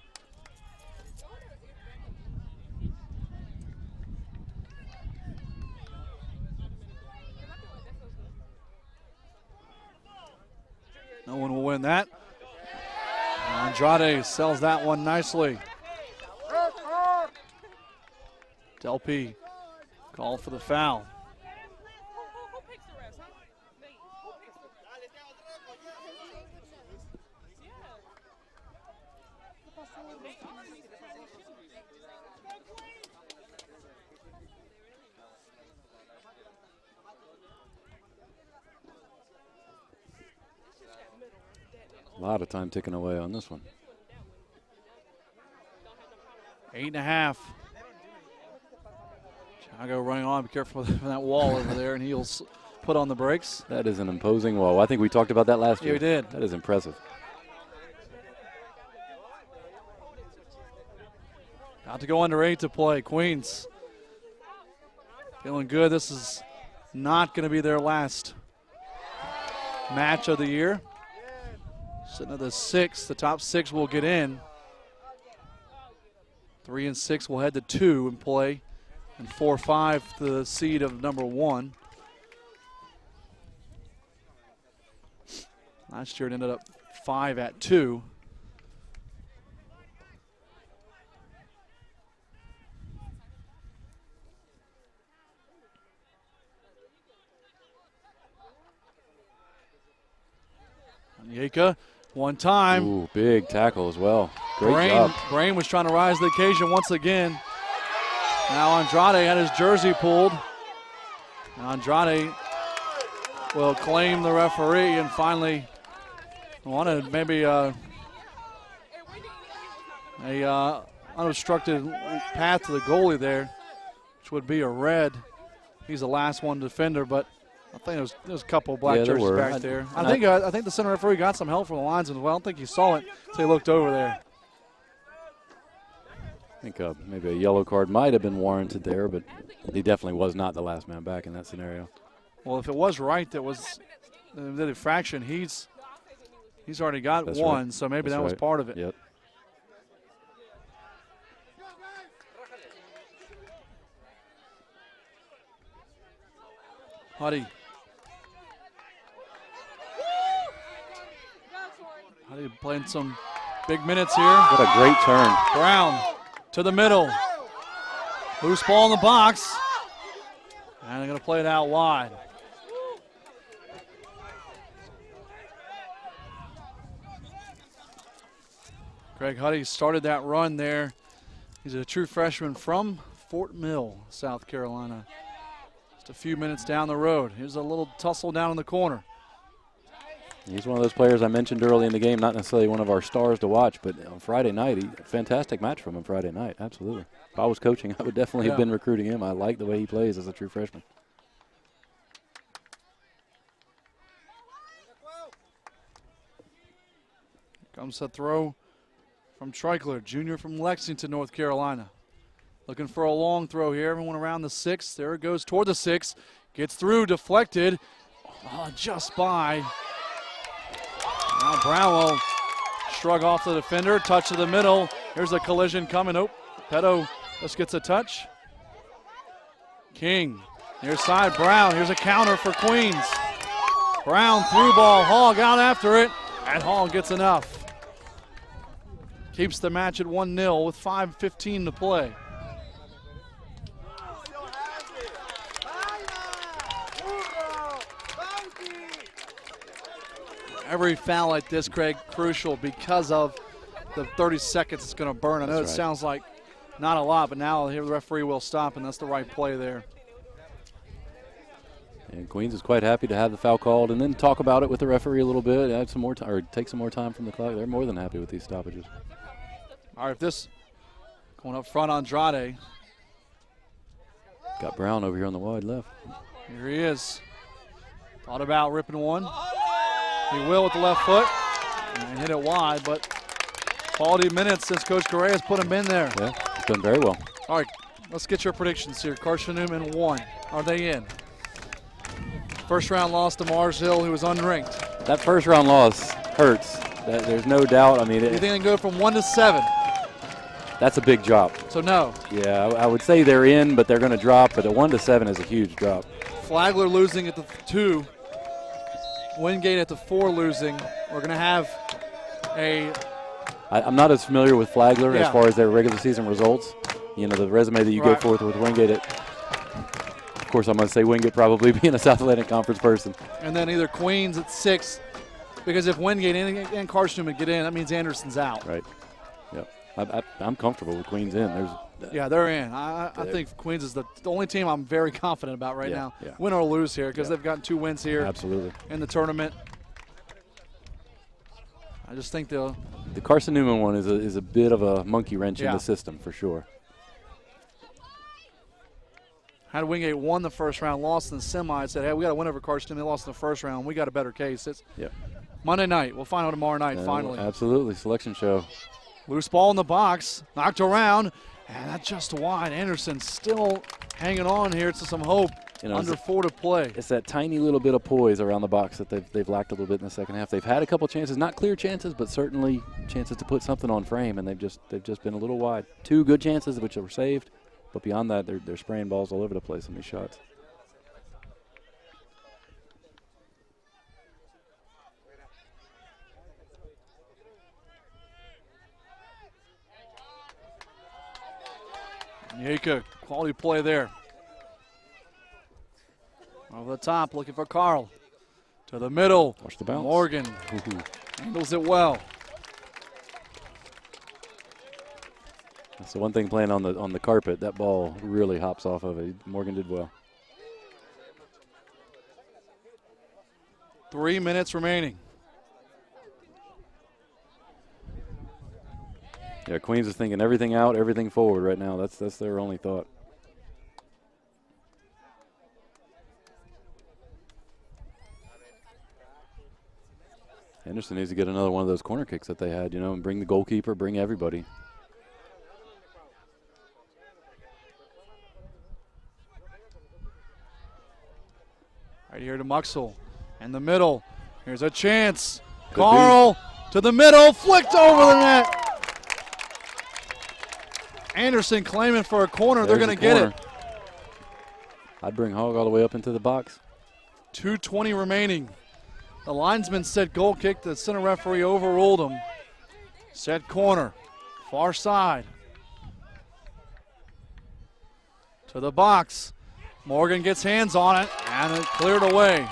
No one will win that. Andrade sells that one nicely. Delpy called for the foul. A lot of time ticking away on this one. 8.5. Chicago running on. Be careful with that wall over there, and he'll put on the brakes. That is an imposing wall. I think we talked about that last year. Yeah, we did. That is impressive. About to go under 8 to play. Queens feeling good. This is not going to be their last match of the year. Sitting at the 6. The top 6 will get in. 3 and 6 will head to 2 and play. And 4-5 the seed of number 1. Last year it ended up 5 at 2. Yeka, one time. Ooh, big tackle as well. Great job. Brain was trying to rise to the occasion once again. Now Andrade had his jersey pulled. Andrade will claim the referee and finally wanted maybe a unobstructed path to the goalie there, which would be a red. He's the last one defender, but I think there was a couple of black jerseys back there. I think the center referee got some help from the linesman as well. I don't think he saw it until he looked over there. I think maybe a yellow card might have been warranted there, but he definitely was not the last man back in that scenario. Well, if it was right that was the infraction, he's already got one, right. So maybe that was part of it. Yep. Huddy playing some big minutes here. What a great turn. Brown to the middle. Loose ball in the box. And they're going to play it out wide. Greg Huddy started that run there. He's a true freshman from Fort Mill, South Carolina. Just a few minutes down the road. Here's a little tussle down in the corner. He's one of those players I mentioned early in the game, not necessarily one of our stars to watch, but on Friday night, a fantastic match from him Friday night, absolutely. If I was coaching, I would definitely have been recruiting him. I like the way he plays as a true freshman. Comes the throw from Treichler, junior from Lexington, North Carolina. Looking for a long throw here. Everyone around the 6. There it goes toward the 6. Gets through, deflected. Just by. Now Brown will shrug off the defender. Touch to the middle. Here's a collision coming. Oh, Petto just gets a touch. King, near side, Brown. Here's a counter for Queens. Brown through ball. Hall got after it, and Hall gets enough. Keeps the match at 1-0 with 5:15 to play. Every foul like this, Craig, crucial because of the 30 seconds it's going to burn. I know it sounds like not a lot, but now here the referee will stop, and that's the right play there. And Queens is quite happy to have the foul called and then talk about it with the referee a little bit, add some more time, or take some more time from the clock. They're more than happy with these stoppages. All right, this going up front, Andrade. Got Brown over here on the wide left. Here he is. Thought about ripping one. He will with the left foot and hit it wide, but quality minutes since Coach Correa has put him in there. Yeah, he's done very well. All right, let's get your predictions here. Carson Newman 1. Are they in? First round loss to Mars Hill, who was unranked. That first round loss hurts. There's no doubt. I mean, you think they can go from 1 to 7? That's a big drop. So no. Yeah, I would say they're in, but they're going to drop. But a 1 to 7 is a huge drop. Flagler losing at the 2. Wingate at the 4 losing. We're going to have I'm not as familiar with Flagler as far as their regular season results. You know, the resume that you go forth with Wingate. Of course, I'm going to say Wingate probably being a South Atlantic Conference person. And then either Queens at 6, because if Wingate and Carson would get in, that means Anderson's out. Right. Yep. I'm comfortable with Queens in. They're in. I think Queens is the only team I'm very confident about right now. Yeah. Win or lose here, because they've gotten 2 wins here. Absolutely. In the tournament. I just think the Carson Newman one is a bit of a monkey wrench in the system for sure. Had Wingate won the first round, lost in the semi, said, hey, we got to win over Carson. They lost in the first round. We got a better case. It's Monday night. We'll find out tomorrow night, finally. Absolutely. Selection show. Loose ball in the box. Knocked around. And that's just wide. Anderson still hanging on here to some hope. Under 4 to play. It's that tiny little bit of poise around the box that they've lacked a little bit in the second half. They've had a couple chances, not clear chances, but certainly chances to put something on frame, and they've just been a little wide. 2 good chances which were saved, but beyond that, they're spraying balls all over the place on these shots. Yaka, quality play there. Over the top, looking for Carl. To the middle. Watch the bounce. Morgan handles it well. That's the one thing playing on the carpet. That ball really hops off of it. Morgan did well. 3 minutes remaining. Yeah, Queens is thinking everything out, everything forward right now. That's their only thought. Henderson needs to get another one of those corner kicks that they had, and bring the goalkeeper, bring everybody. Right here to Muxel. In the middle. Here's a chance. Carl to the middle. Flicked over the net. Anderson claiming for a corner. They're going to get it. I'd bring Hogg all the way up into the box. 2:20 remaining. The linesman said goal kick. The center referee overruled him. Set corner. Far side. To the box. Morgan gets hands on it, and it cleared away.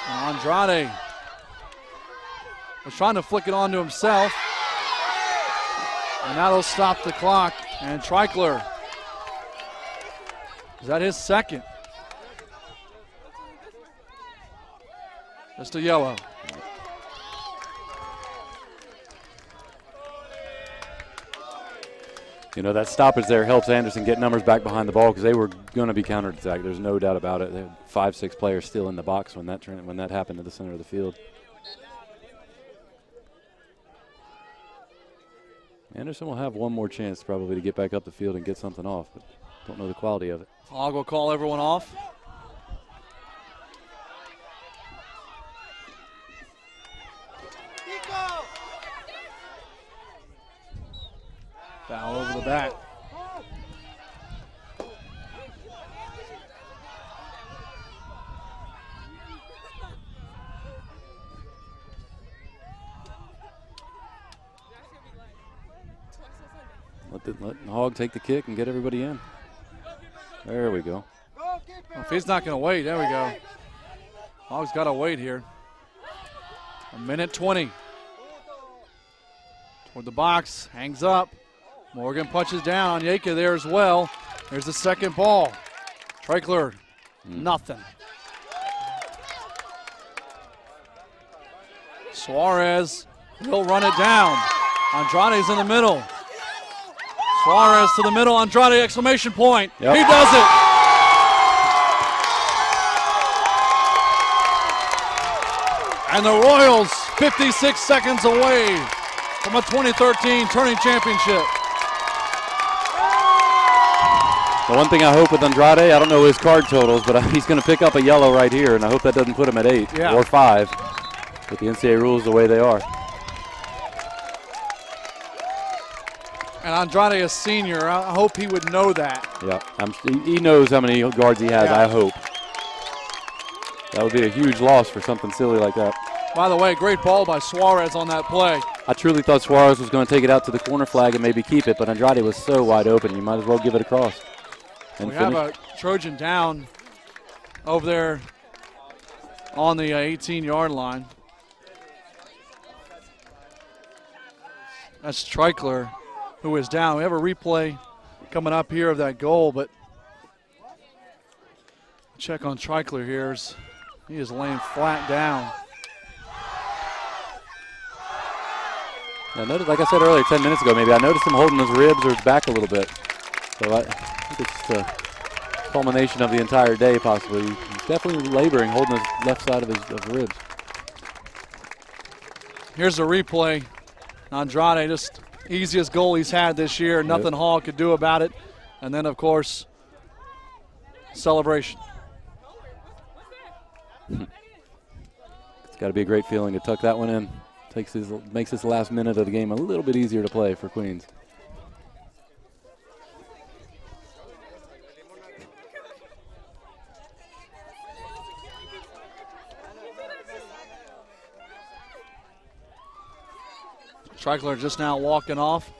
Andrade was trying to flick it onto himself. And now they'll stop the clock. And Treichler, is that his second? Just a yellow. That stoppage there helps Anderson get numbers back behind the ball because they were going to be counterattacked. There's no doubt about it. They had 5-6 players still in the box when that happened at the center of the field. Anderson will have one more chance probably to get back up the field and get something off, but don't know the quality of it. Hogg will call everyone off. Foul over the back. Let Hogg take the kick and get everybody in. There we go. Well, if he's not going to wait, there we go. Hogg's got to wait here. 1:20. Toward the box, hangs up. Morgan punches down on Yaka there as well. There's the second ball. Treichler, nothing. Suarez, he'll run it down. Andrade's in the middle. Suarez to the middle, Andrade, exclamation point. Yep. He does it. And the Royals 56 seconds away from a 2013 tourney championship. The one thing I hope with Andrade, I don't know his card totals, but he's going to pick up a yellow right here, and I hope that doesn't put him at 8 or 5 with the NCAA rules the way they are. And Andrade, a senior, I hope he would know that. Yeah, he knows how many guards he has, I hope. That would be a huge loss for something silly like that. By the way, great ball by Suarez on that play. I truly thought Suarez was going to take it out to the corner flag and maybe keep it, but Andrade was so wide open, you might as well give it across. And we have a Trojan down over there on the 18-yard line. That's Treichler, who is down. We have a replay coming up here of that goal, but check on Treichler here. He is laying flat down. I noticed, like I said earlier, 10 minutes ago maybe, I noticed him holding his ribs or his back a little bit. So I think it's just a culmination of the entire day possibly. He's definitely laboring, holding his left side of his ribs. Here's the replay. Andrade, just easiest goal he's had this year. Nothing Hall could do about it. And then, of course, celebration. It's got to be a great feeling to tuck that one in. Makes this last minute of the game a little bit easier to play for Queens. Treichler just now walking off.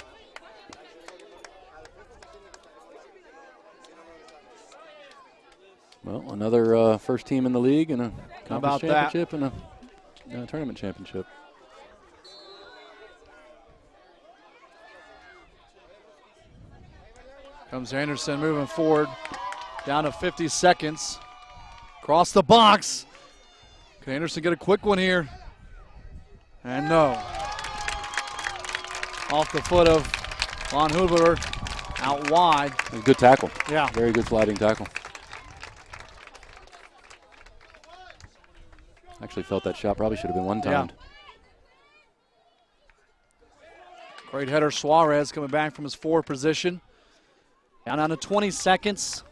Well, another first team in the league and a How about conference championship and a tournament championship. Comes Anderson moving forward. Down to 50 seconds. Across the box. Can Anderson get a quick one here? And no. Off the foot of Von Hubler, out wide. It was a good tackle. Yeah. Very good sliding tackle. Actually felt that shot probably should have been one-timed. Yeah. Great header, Suarez coming back from his forward position. Down to 20 seconds.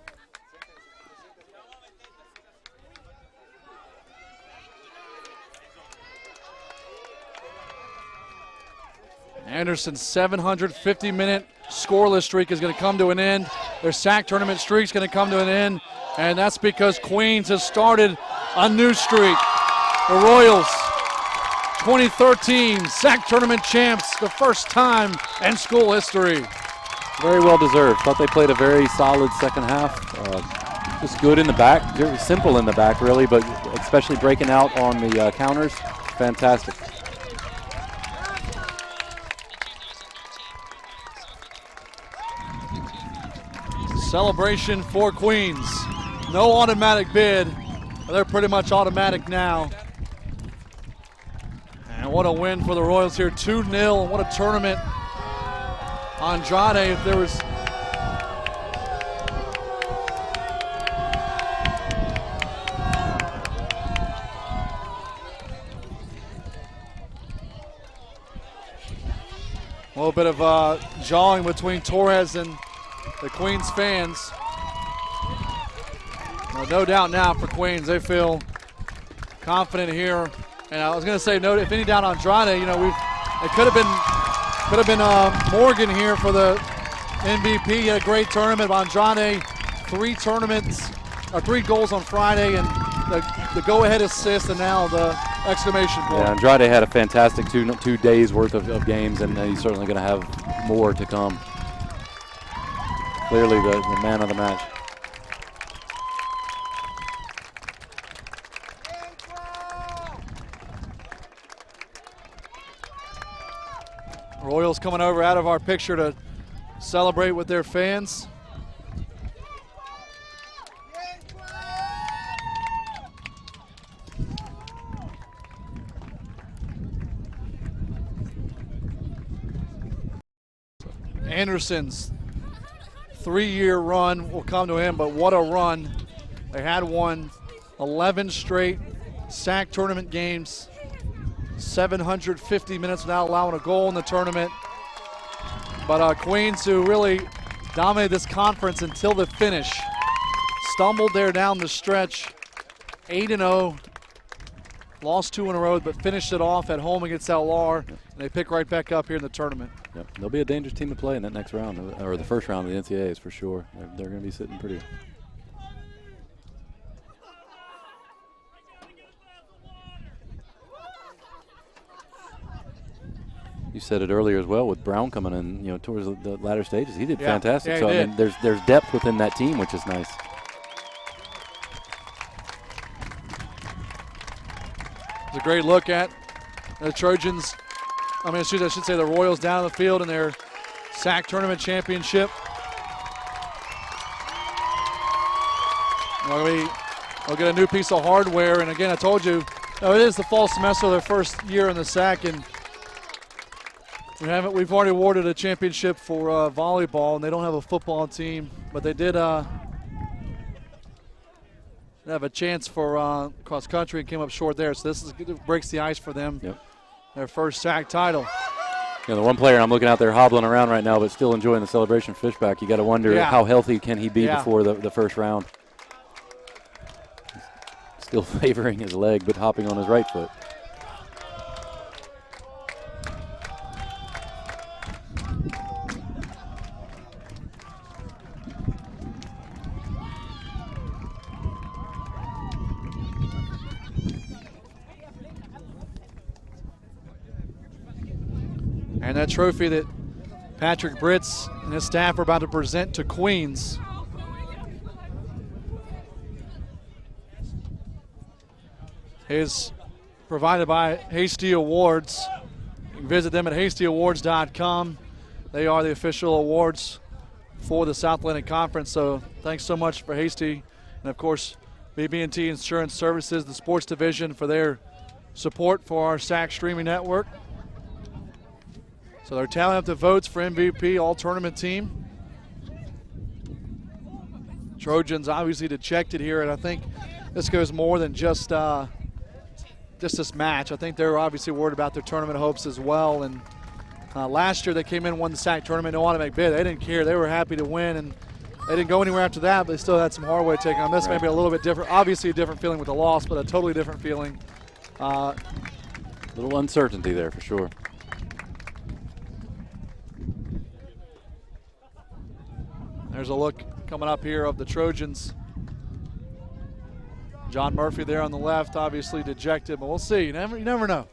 Anderson's 750-minute scoreless streak is going to come to an end. Their SAC tournament streak is going to come to an end, and that's because Queens has started a new streak. The Royals, 2013 SAC tournament champs, the first time in school history. Very well deserved. Thought they played a very solid second half. Just good in the back, very simple in the back really, but especially breaking out on the counters, fantastic. Celebration for Queens. No automatic bid. They're pretty much automatic now. And what a win for the Royals here, 2-0. What a tournament. Andrade, if there was a little bit of jawing between Torres and the Queens fans. Well, no doubt now for Queens, they feel confident here. And I was going to say, no, if any doubt on Andrade, you know, it could have been Morgan here for the MVP. He had a great tournament. Andrade, 3 goals on Friday, and the go-ahead assist, and now the exclamation point. Yeah, Andrade had a fantastic two days worth of games, and he's certainly going to have more to come. Clearly the man of the match. Royals coming over out of our picture to celebrate with their fans. Anderson's 3-year run will come to him, but what a run. They had won 11 straight SAC tournament games, 750 minutes without allowing a goal in the tournament. But Queens, who really dominated this conference until the finish, stumbled there down the stretch, 8-0, lost 2 in a row, but finished it off at home against LR, and they pick right back up here in the tournament. Yep, they'll be a dangerous team to play in that next round, or the first round of the NCAAs for sure. They're going to be sitting pretty. You said it earlier as well with Brown coming in, you know, towards the latter stages. He did fantastic. Yeah, so he I mean, there's depth within that team, which is nice. It's a great look at the Trojans. I should say the Royals down on the field in their SAC tournament championship. They'll get a new piece of hardware, and again, I told you, it is the fall semester of their first year in the SAC, and we've already awarded a championship for volleyball, and they don't have a football team, but they did have a chance for cross country and came up short there. So this breaks the ice for them. Yep. Their first SAC title. You know, the one player I'm looking out there hobbling around right now, but still enjoying the celebration, Fishback. You got to wonder how healthy can he be before the first round. Still favoring his leg, but hopping on his right foot. And that trophy that Patrick Britz and his staff are about to present to Queens is provided by Hasty Awards. You can visit them at hastyawards.com. They are the official awards for the South Atlantic Conference. So thanks so much for Hasty and, of course, BB&T Insurance Services, the sports division, for their support for our SAC streaming network. So they're tallying up the votes for MVP all-tournament team. Trojans obviously dejected here, and I think this goes more than just this match. I think they're obviously worried about their tournament hopes as well. And last year they came in and won the SAC tournament, no automatic bid. They didn't care. They were happy to win, and they didn't go anywhere after that, but they still had some hard way taking on this. Maybe a little bit different. Obviously a different feeling with the loss, but a totally different feeling. Little uncertainty there for sure. There's a look coming up here of the Trojans. John Murphy there on the left, obviously dejected, but we'll see. You never know.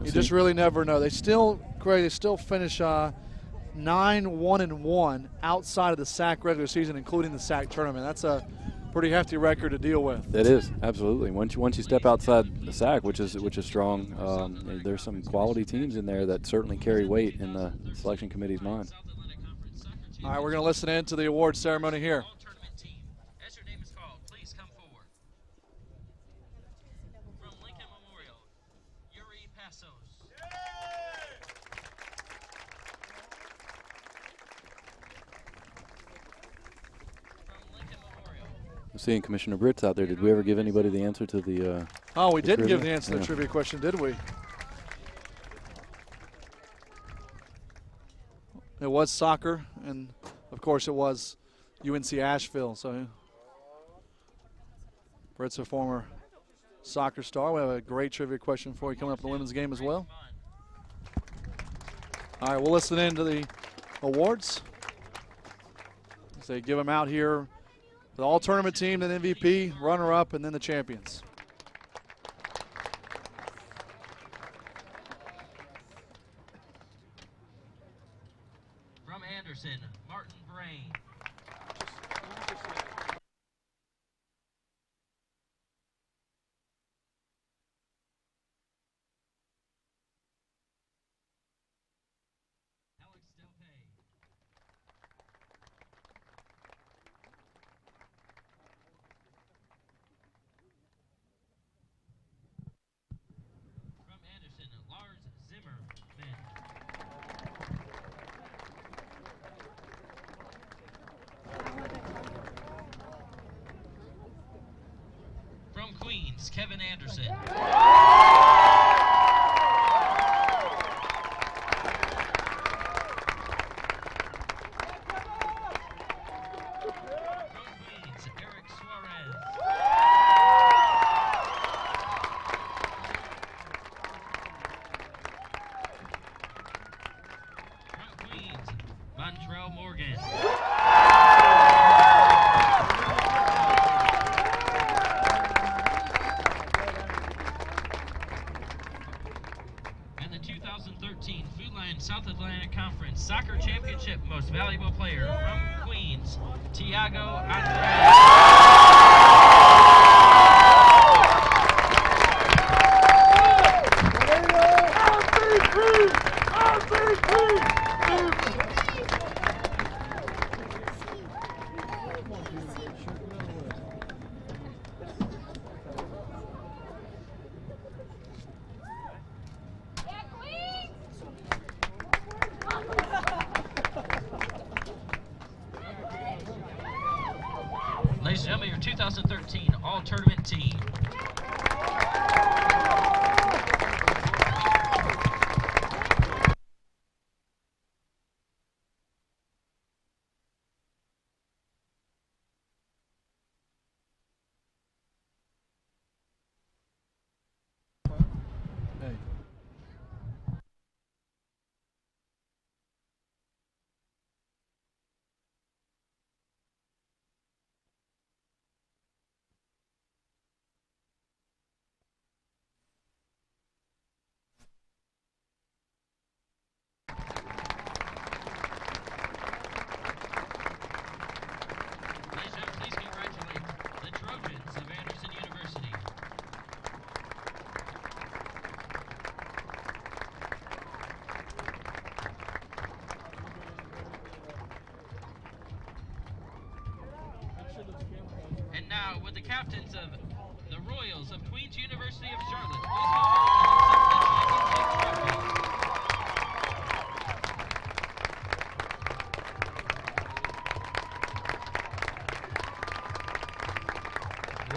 You just really never know. They still, Craig, finish 9-1-1 outside of the SAC regular season, including the SAC tournament. That's a pretty hefty record to deal with. It is, absolutely. Once you step outside the SAC, which is strong, there's some quality teams in there that certainly carry weight in the selection committee's mind. All right, we're going to listen in to the award ceremony here. As your name is called, please come forward. From Lincoln Memorial, Yuri Passos. From Lincoln Memorial. I'm seeing Commissioner Britz out there. Did we ever give anybody the answer to the Oh, we didn't trivia? give the answer to the trivia question, did we? It was soccer, and of course it was UNC Asheville. So Brett's a former soccer star. We have a great trivia question for you coming up in the women's game as well. All right, we'll listen in to the awards. As they give them out here, the all-tournament team, then MVP, runner-up, and then the champions. From Anderson, Martin Brain. Alex Delpay. From Anderson, Lars Zimmerman. From Queens, Kevin Anderson. From Queens, Eric Suarez. From Queens, Montrell Morgan. And the 2013 Food Lion South Atlantic Conference Soccer Championship Most Valuable Player from Queens, Tiago Andres. Ladies and gentlemen, your 2013 All-Tournament team. And now, with the captains of the Royals of Queens University of Charlotte, please come forward and accept the championship trophy.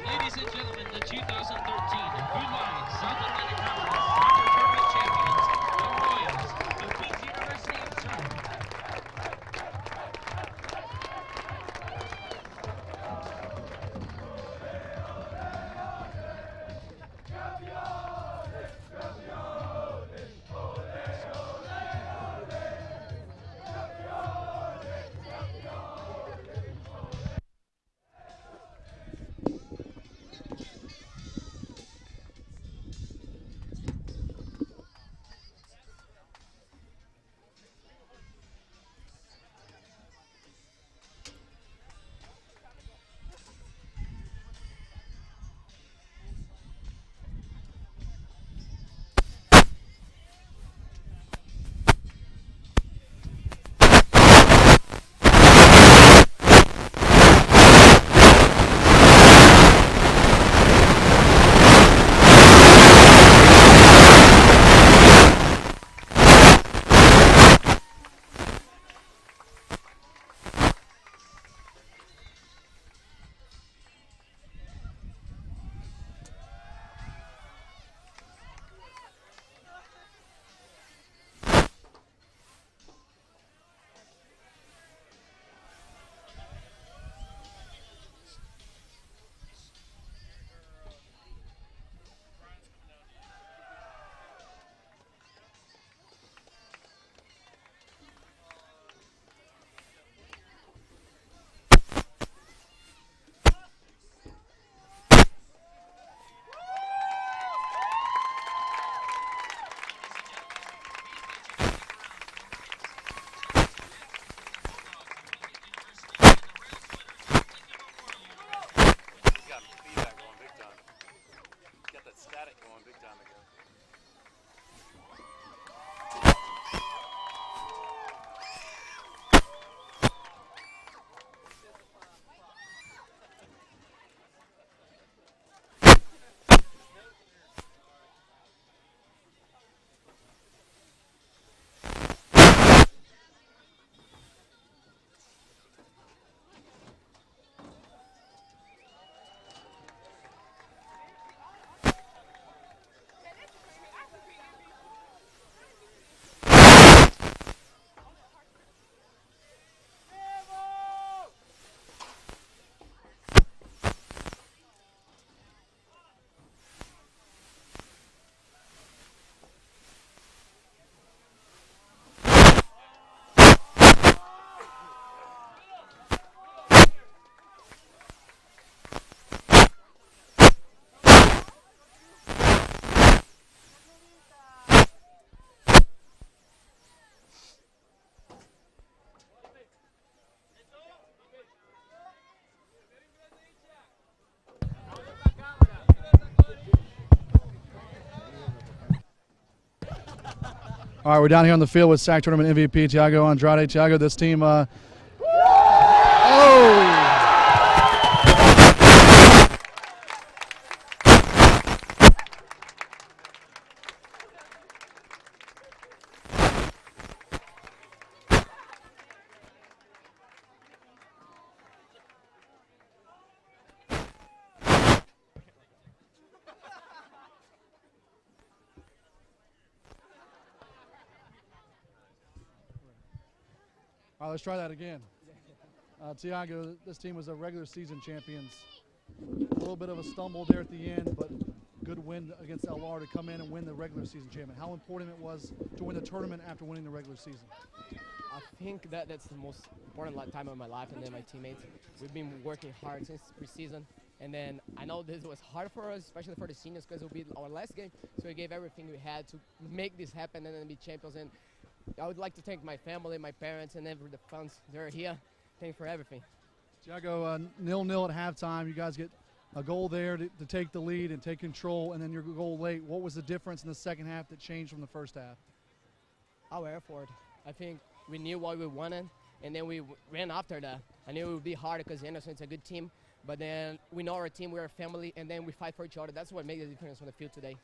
Ladies and gentlemen, the 2013 Food Line South Atlantic Conference Soccer Tournament Champions, the Royals of Queens University of Charlotte. Static going big time ago. All right, we're down here on the field with SAC tournament MVP Tiago Andrade. Tiago, this team. Oh! All right, let's try that again. Tiago, this team was a regular season champions. A little bit of a stumble there at the end, but good win against LR to come in and win the regular season champion. How important it was to win the tournament after winning the regular season? I think that's the most important time of my life, and then my teammates. We've been working hard since preseason, and then I know this was hard for us, especially for the seniors, because it will be our last game. So we gave everything we had to make this happen and then be champions. And I would like to thank my family, my parents, and every the fans that are here. Thank you for everything. Tiago, 0-0 at halftime. You guys get a goal there to take the lead and take control, and then your goal late. What was the difference in the second half that changed from the first half? Our effort. I think we knew what we wanted, and then we ran after that. I knew it would be hard because Anderson's a good team, but then we know our team, we're a family, and then we fight for each other. That's what made the difference on the field today.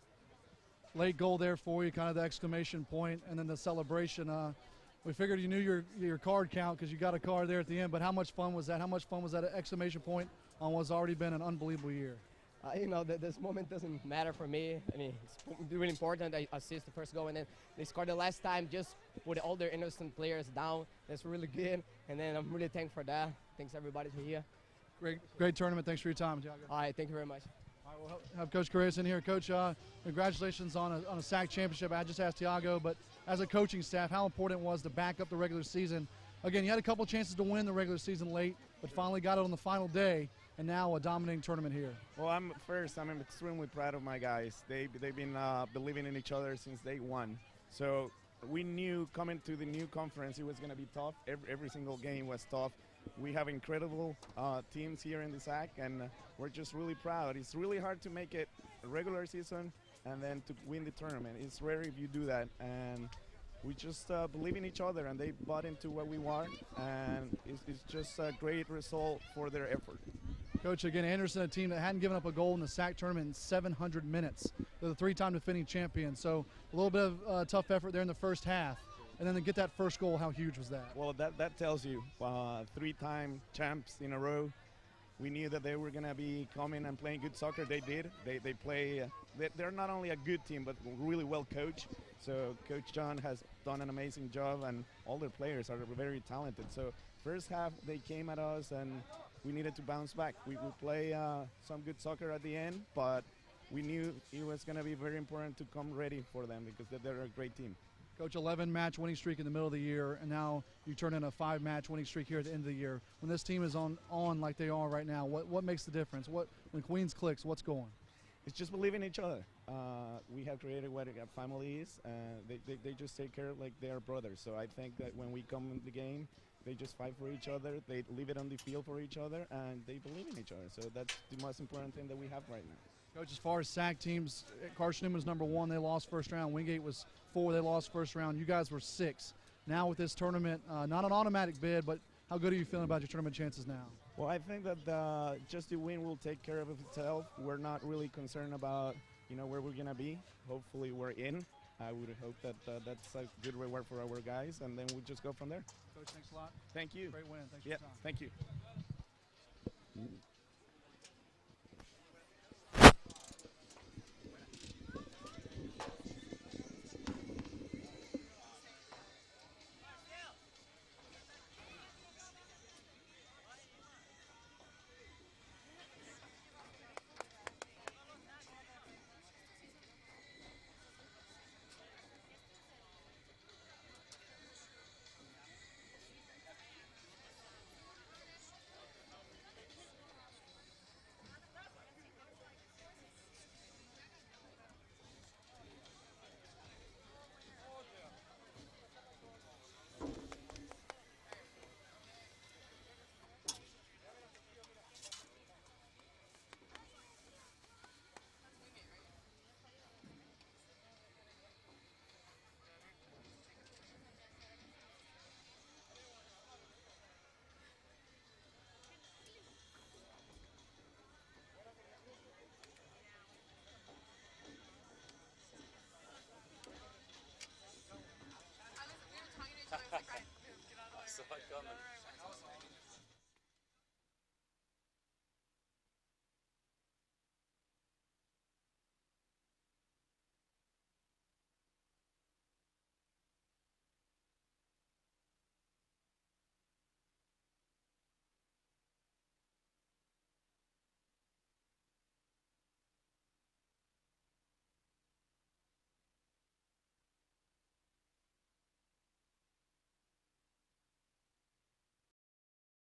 Late goal there for you, kind of the exclamation point, and then the celebration. We figured you knew your card count because you got a card there at the end, but how much fun was that? How much fun was that exclamation point on what's already been an unbelievable year? You know, this moment doesn't matter for me. I mean, it's really important. I assist the first goal, and then they scored the last time, just put all their innocent players down. That's really good, and then I'm really thankful for that. Thanks everybody for here. Great tournament. Thanks for your time, Thiago. All right, thank you very much. All right, we'll have Coach Correas in here. Coach, congratulations on a SAC championship. I just asked Thiago, but as a coaching staff, how important it was to back up the regular season? Again, you had a couple chances to win the regular season late, but finally got it on the final day, and now a dominating tournament here. Well, I'm extremely proud of my guys. They've been believing in each other since day one. So we knew coming to the new conference it was going to be tough. Every single game was tough. We have incredible teams here in the SAC, and we're just really proud. It's really hard to make it a regular season and then to win the tournament. It's rare if you do that, and we just believe in each other, and they bought into what we want, and it's just a great result for their effort. Coach, again, Anderson, a team that hadn't given up a goal in the SAC tournament in 700 minutes. They're the three-time defending champions, so a little bit of tough effort there in the first half. And then to get that first goal, how huge was that? Well, that tells you, three-time champs in a row. We knew that they were going to be coming and playing good soccer. They did. They play. They're not only a good team, but really well coached. So Coach John has done an amazing job, and all their players are very talented. So first half, they came at us, and we needed to bounce back. We play some good soccer at the end, but we knew it was going to be very important to come ready for them because they're a great team. Coach, 11-match winning streak in the middle of the year, and now you turn in a 5-match winning streak here at the end of the year. When this team is on like they are right now, what makes the difference? When Queens clicks, what's going? It's just believing in each other. We have created what a family is. They just take care like they are brothers. So I think that when we come in the game, they just fight for each other. They leave it on the field for each other, and they believe in each other. So that's the most important thing that we have right now. Coach, as far as SAC teams, Carson Newman's number 1. They lost first round. Wingate was 4. They lost first round. You guys were 6. Now with this tournament, not an automatic bid, but how good are you feeling about your tournament chances now? Well, I think that just the win will take care of itself. We're not really concerned about where we're gonna be. Hopefully, we're in. I would hope that that's a good reward for our guys, and then we'll just go from there. Coach, thanks a lot. Thank you. Great win. Thanks for your time. Thank you.